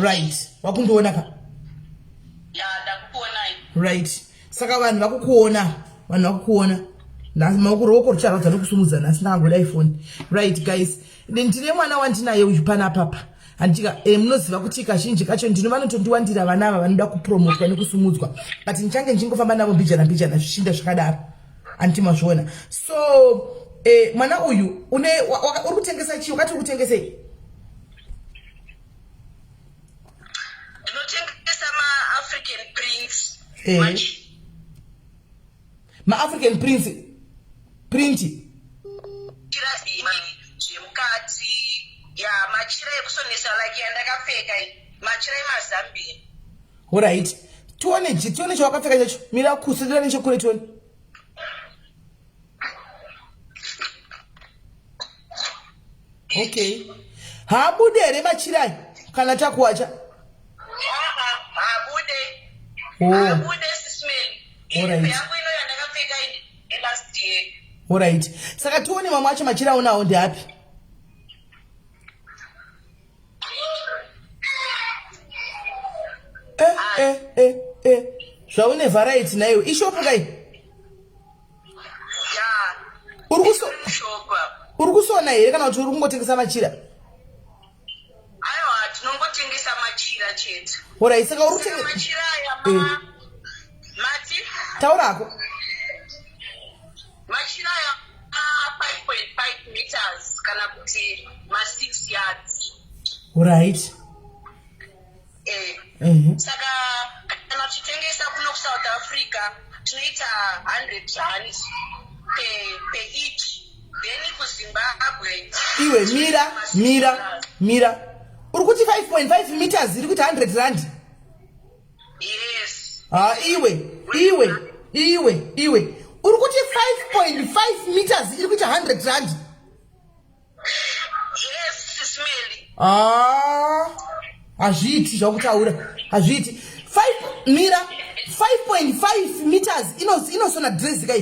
Right. Wakundoona ka? Ya, ndakuona. Right. Saka vanhu vakukuona. Maoko ruoko rucharadza nokusumudza nhasi ndangoda iPhone. Right guys. Ndine mwana wandinaye uyu pana papa. Handika munoziva kuti kazhinji kacho vanotondiwandira vana ava vanoda kupromotwa nekusumudzwa. But ndichange ndingofamba navo mbijana zvichinda zvakadaro. Antimazviona. So mwana uyu uri kutengesa chii? Wakati uri kutengesei? Ndinotengesa ma-African prints. Ma-African prints. Printi. Zvemukati. Ya, machira ekusonesa like yandakapfeka machira emazambia. Alright. Tione chawakapfeka chacho. Mira kusidira nechekure tione. Okay. Habude ere machira kana takuacha? Habude. Habude SIS MELLY. Alright. Yangu ino yandakapfeka last year. Alright. Saka tione mamwe acho machira unawo ndeapi? Zvaune variety nayo. Ishopu kai? Ya. Uri kusona here kana kuti uri kungotengesa machira? Aiwa, tinongotengesa machira chete. Alright, saka uri kutengesa machira ya mati. Taurako. Machira ya 5.5 meters kana kuti ma 6 yards. Alright. Saka kana tichitengesa kuno kuSouth Africa tinoita 100 rand per each. Then kuZimbabwe. Iwe mira. Uri kuti 5.5 meters iri kuti 100 rand? Yes. Iwe. Uri kuti 5.5 meters iri kuti 100 rand? Yes, SIS MELLY. Hazviti zvakutaura. Hazviti. 5.5 meters inosona dress kai?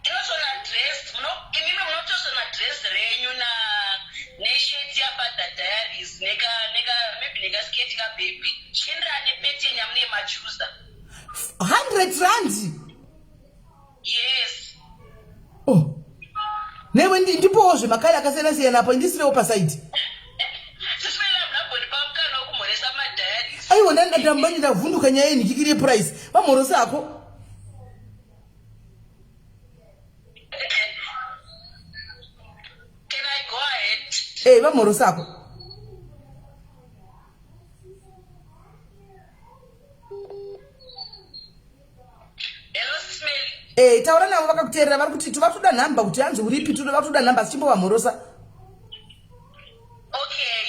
Inosona dress. Imimi munotosona dress renyu nesheti yapata diaries maybe neka sketi ka baby. Chinra nepete nyamune machuza. 100 rand? Yes. Oh. Newe ndipowo zvemakari akasiyana-siyana apo ndisirewo pasaidi. Aiwa ndandambani ndavhunduka nyaya yenikikiri price. Vamhorosa ako? Can I go ahead? Vamhorosa ako? Hello, SIS MELLY. Taura navo vakakuteerera vari kuti vatoda nhamba kuti hanzi uripi vatoda nhamba sichimbovamhorosa. Okay,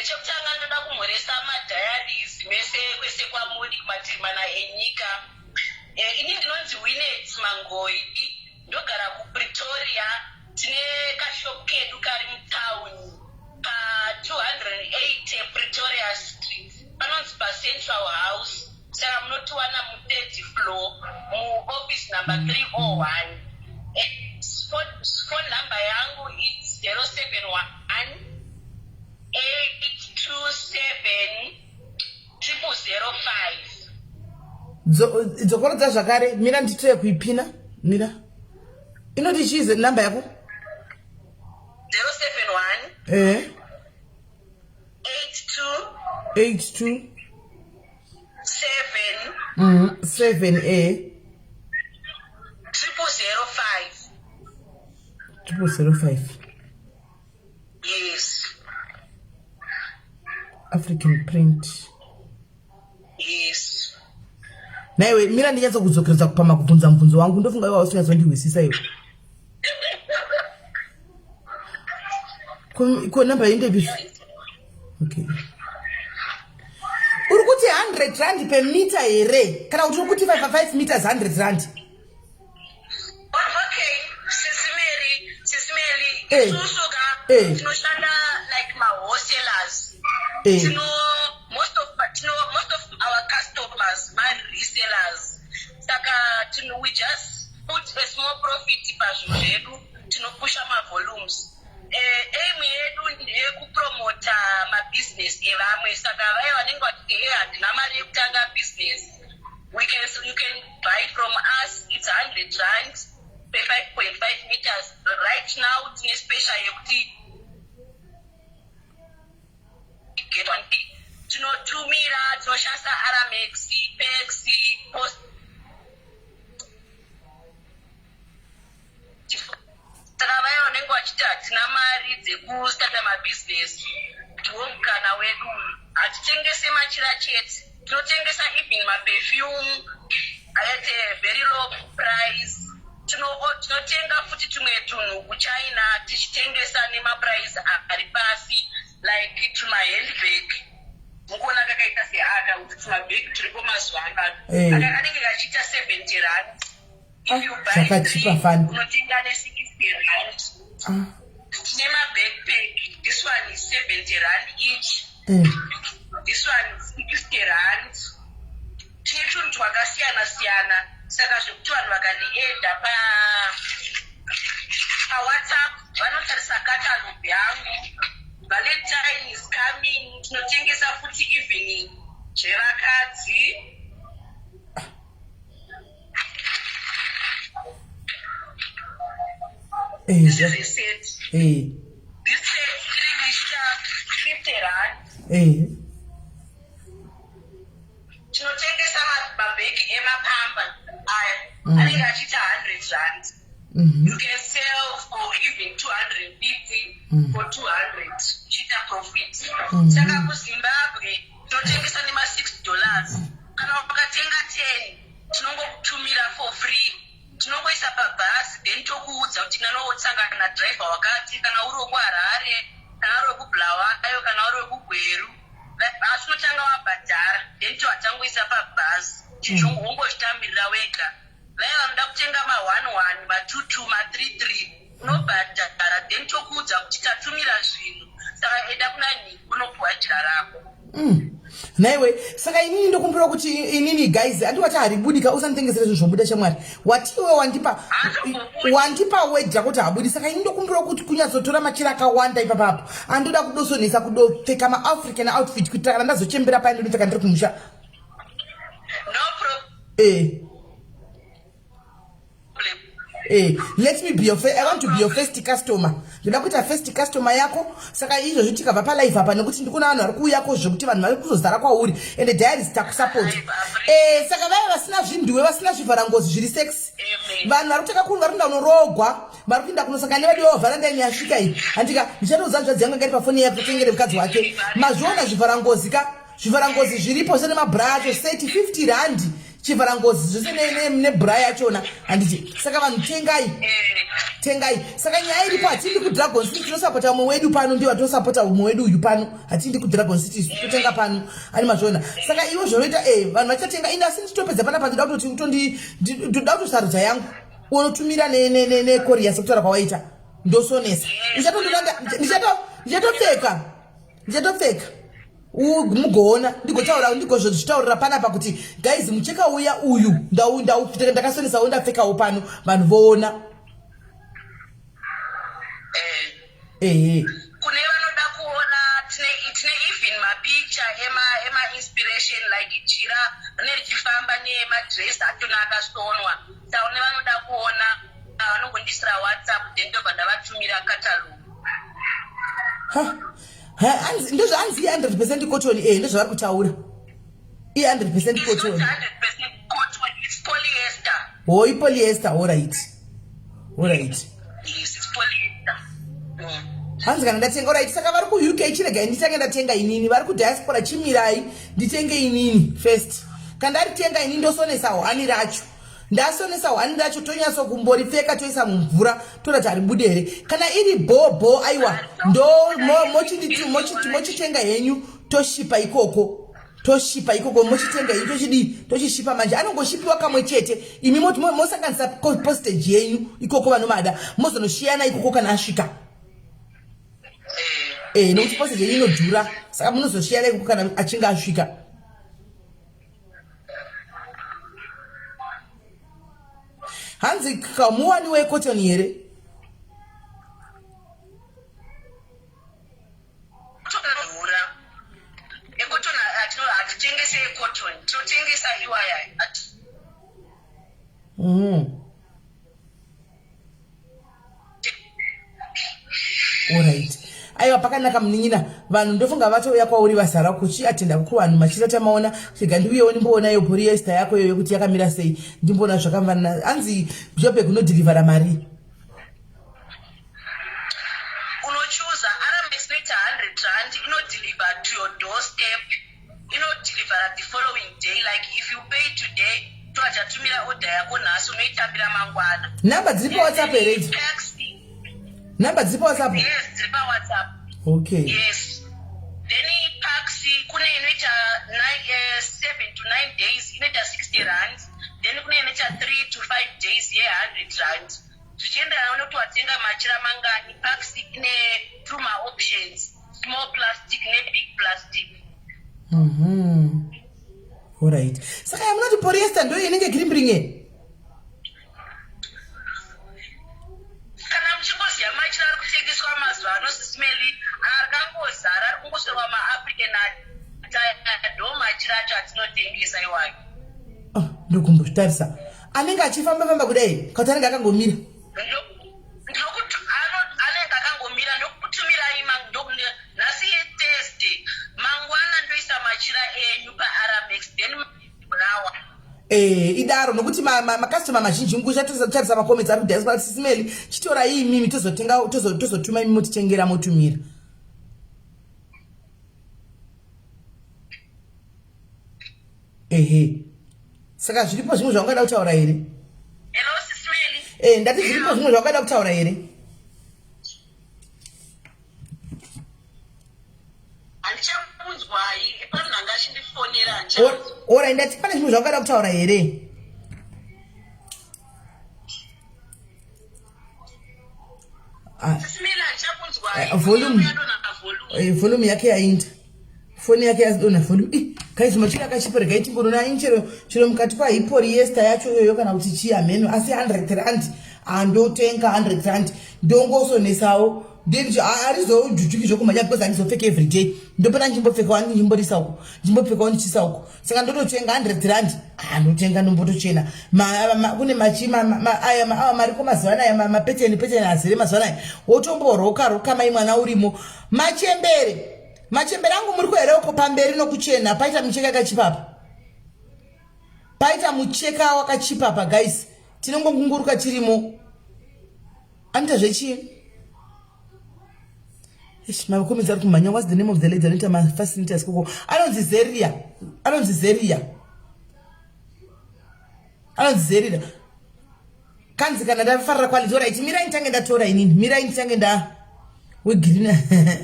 chekutanga ndoda kumhoresa madiaries mese kwese kwamuri kumatiri mana enyika. Ini ndinonzi Winnet Mangoi, ndogara kuPretoria. Tine kashopu kedu kari mutauni pa 280 Pretoria Street. Panonzi pa Central House. Saka munotiwana mu3rd floor mu-office number 301. Phone number yangu is 071 827 005. Dzokorodza zvakare. Mira nditoye kuipina. Mira. Inoti chize namba yako? 071 82 7 7 005. Yes. African print. Yes. Naiwe mira ndinyatsa kudzokeredza kupama kubvunza mubvunzo wangu ndofunga iwe hausinyatsondihwisisa iwe. Ko namba indepi? Okay. Uri kuti 100 rand per meter here kana kuti uri kuti 5 meters 100 rand? Okay, SIS MELLY. Isusuka tinoshanda like ma-wholesalers. Most of our customers are resellers. Saka we just put a small profit pazvinhu zvedu tinopusha ma-volumes. Aim yedu ndeye kupromota ma-business business evamwe saka vai vanenge vachiti hey handina mari yekutanga business you can buy from us, it's 100 rand per 5.5 meters. Right now tine special yekuti get 1 tinotumira tinoshandisa Aramex, Pex, Post saka vaya vanenge vachiti hatina mari dzekustarta mabusiness ndiwomukana wedu hatitengese machira chete tinotengesa even maperfume at a very low price tinotenga futi tumwe tunhu kuchina tichitengesa nemaprice ari pasi like tumahandbag mukuona kakaita seaka kuti tumabhegi turiko mazuva anano anenge kachiita 70 rand if you buy unotenga ne60 rand tine mabackpack this one is 70 rand each this one is 60 rand tine tunhu twakasiyana siyana saka zvekuti vanhu vakaniedha pawhatsapp vanotarisa katalog yangu valentine is coming tinotengesa futi evening zvevakadzi this is a set this set tirikuita 50 rand tinotengesa mabhegi emapamba aya anenge achiita 100 rand you can sell for even 250 for 200 chiita profit saka kuzimbabwe tinotengesa nema$6 kana ukatenga 10 tinongokutumira for free tinongoisa pabhasi then tokuudza kuti nanotsangana nadriver wakati kana uri wekuharare kana uri wekubulawayo kana uri wekugweru asi unotanga wabhadhara then towatangoisa pabhasi tichongoongochitamirira wega vaya vanoda kutenga ma11 ma22 ma33 unobhadhara then tokuudza kuti tatumira zvinhu saka eda kuna nhii unopuwa jira rako naiwe saka inini ndokumbira kuti inini guys andiwati haribudika usanditengesere zvinhu zvobuda chamwari watiwe wandipa wedha kuti habudi saka inini ndokumbira kuti kunyatsotora machira akawanda ipapapo andoda kudosonesa kudopfeka maafrican outfit kuitira kana ndazochembera paye ndinopfeka ndiri kumusha no problem let me be your I want to be your first customer. Ndoda kuita first customer yako saka izvozvi tikabva palive apa nekuti ndikuna vanhu vari kuuyako zvekuti vanhu vari kuzozara kwauri ende diaries takusupport saka vaya vasina zvindiwe vasina zvivharangozi zviri sex vanhu vari kutaka kunhu vari kuenda kunorogwa vari kuenda kunosangana nevedu vavharandaini yasvika iyi handika ndichatoudza nzvadzi yangu ngari pafoni yako totengere mukadzi wake mazviona zvivharangozi ka zvivharangozi zviripo sene mabhra acho seti 50 rand chivharangozi zvose nebhra yachona handiti saka vanhu tengai saka nyaya iripo hatindi kudragon city tinosapota umwe wedu pano ndiwo tinosapota umwe wedu uyu pano hatindi kudragon city totenga pano ani mazvona saka iwo zvinoita vanhu vachatenga indi asi nditopedza panapa ndoda kutosarudza yangu unotumira nekorea sekutaura kwawaita ndosonesa ndichatopfeka mugoona ndigozvitaurira panapa kuti guys mucheka uya uyu ndakasonesawo ndapfekawo pano vanhu voona kune vanoda kuona tine even mapicha ema-inspiration like jira rine richifamba nemadress atona akasonwa saka une vanoda kuona vanongondisira whatsapp then ndobva ndavatumira catalog ndozvaanzi 100% cotton ndozvavari kutaura i100% cotton it's polyester ipolyester alright yes it's polyester hanzi kana ndatenga alright saka vari kuuk chiregai nditange ndatenga inini vari kudiaspora chimirai nditenge inini first kana ndaritenga inini ndosonesa hwani racho ndasonesa hwani racho tonyatso kumboripfeka toisa mumvura torati haribudere kana iri bhobho aiwa ndo mochitenga henyu toshipa ikoko mochitenga henyu tochidii tochishipa manje anongoshipiwa kamwe chete imi mosanganisa postage yenyu ikoko vanomada mozonoshiyana ikoko kana asvika nokuti postage yenyu inodhura saka munozoshiyana ikoko kana achinge asvika hanzi kamuwani wecotton here totengesa iwaya. Alright. Aiwa pakanaka munin'ina vanhu ndofunga vatouya kwauri vasara kuchiatenda kuvanhu machisati amaona chega ndiuyewo ndimboona iyo polyester yako iyoyo kuti yakamira sei ndimboona zvakamvanana anzi Joburg kunodhirivhara mari unochuza Aramex noita 100 rand inodeliver to your doorstep inodeliver the following day like if you pay today toachatumira order yako nhasi unoitambira mangwana. Namba dziri paWhatsApp here? Namba dziri paWhatsApp? Yes, dziri paWhatsApp. Okay. Yes. Then taxi kune inoita 7 to 9 days inoita 60 rand. Then kune inoita 3 to 5 days ye 100 rand. Zvichienderana nokuti watenga machira mangani. Taxi ine two options, small plastic ne big plastic. Alright. Saka yamunoti polyester ndo inenge grimbiringe? Kana muchingoziya machira ari kutengeswa mazuva ano SIS MELLY akangozara ari kungoswerwa maAfrican ado machira acho atinotengesa iwayo. Ndokumbotarisa. Anenge achifamba kudai kuti anenge akangomira. Ndokuti anenge akangomira ndokutumirai nhasi Thursday mangwana ndoisa machira enyu paAramex then murawa. Idaro nokuti makastoma mazhinji nguchatarisa makoments ari kudai kuti SIS MELLY chitora imimi tozotuma imimi motitengera motumira. Saka zviripo zvimwe zvangada kutaura here? Hello SIS MELLY. Ndati zviripo zvimwe zvangada kutaura here? Handichakunzwai panhu anga achindifonera handichakunzwa. Ora ndati pane zvimwe zvangada kutaura here? SIS MELLY handichakunzwai. Volume yake yainda. Foni yake yazidona volume. Kaisi machira akachipereka itimborona chero mukati pa polyester yacho yoyo kana kuti chiya meno asi 100 rand andotenga 100 rand ndongosonesawo ndinje arizojujuki zvokumaja because andizopfeka every day ndopana njimbopfeka wani njimborisauko njimbopfeka wani chisauko saka ndototenga 100 rand andotenga nombotochena kune machima aya mariko mazwana aya mapeteni azere mazwana wotomboroka mai mwana urimo machembere angu muri kuhereuko pamberi nokuchena paita mucheka yakachipapa paita mucheka wakachipapa guys tinongongunguruka tirimo anoita zvechii makomedzi ari kumhanya. What's the name of the lady anoita mafacilities koko anonzi Zeria kanzi kana ndafarira quality alright mirai nditange ndatora inini mirai nditange wegirina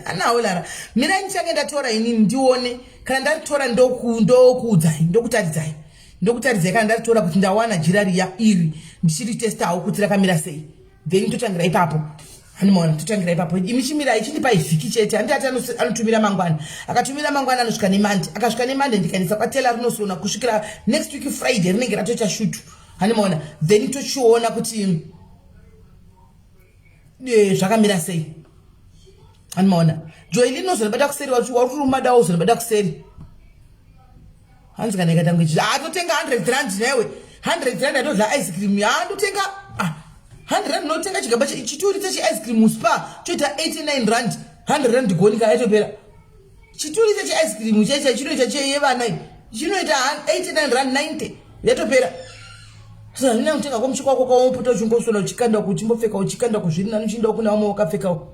anawo lara mirai nditange ndatora inini ndione kana ndatora ndokutaridzai kana ndatora kuti ndawana jirariya iri ndichiri testawo kuti rakamira sei then totangira ipapo hanimona totangira ipapo imichimira ichindipa ivhiki chete handati anotumira mangwana akatumira mangwana anosvika nemande akasvika nemande ndikanisa kwatela rinosona kusvikira next week Friday rinenge ratoita shutu hanimona then tochiona kuti zvakamira sei hanimona joili inozonobada kuseri waruturumadawo uzonobada kuseri hanzi kana ikatange totenga 100 rand newe 100 rand atodla ice cream yandotenga 100 rand notenga chigaba chituri chechi ice cream spa choita 89 rand 100 rand gonika yatopera chituri chechi ice cream chechi chinoita cheyevana chinoita 89 rand 90 yatopera sasa nina kutenga kwa mchiko wako kwa mputo chungosona uchikanda kuchimbopfeka uchikanda kuzvirina nochinda kuna wamwe wakapfekawo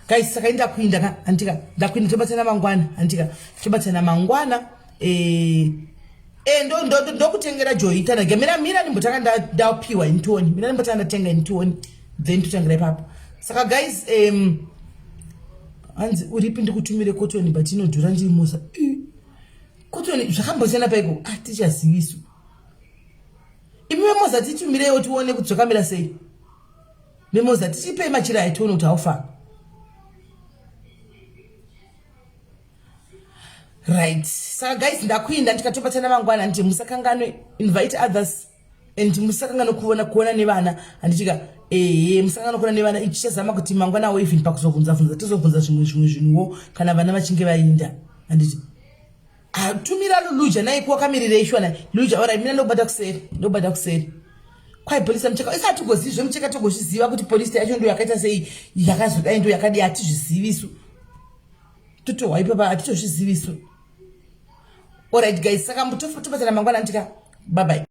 guys saka ndakuinda andika ndakuinda tobatsana mangwana andika tobatsana mangwana ndokutengera joy tana mira nimbotanga ndapiwa intoni mira nimbotanga ndatenga intoni then totangira ipapo saka guys hanzi uripi ndikutumire cotton but inodhura ndimosa cotton zvakambosiyana paiko atichazivisu imwe moza titumirewo tione kuti zvakamira sei memoza tichipei machira aitiona kuti haufa right saka guys ndakuinda ndikatobatsana mangwana nditi musakanganwe invite others and musakanganwe kuona nevana handichika musakanganwe kuona nevana ichichazama kuti mangwana awo even pakuzobvunza tozobvunza zvimwe zvinhuwo kana vana vachinge vainda handiti tumira Luja naye kwa kamirira na Luja ora mina ndobada kuseri kwai polisi amcheka isati kuzizwe mcheka togozviziva kuti polisi yacho ndo yakaita sei yakazodai ndo yakadi atizvizivisu totohwaipa pa atitozvizivisu. Alright guys, saka mutofatana mangwana ndika bye bye.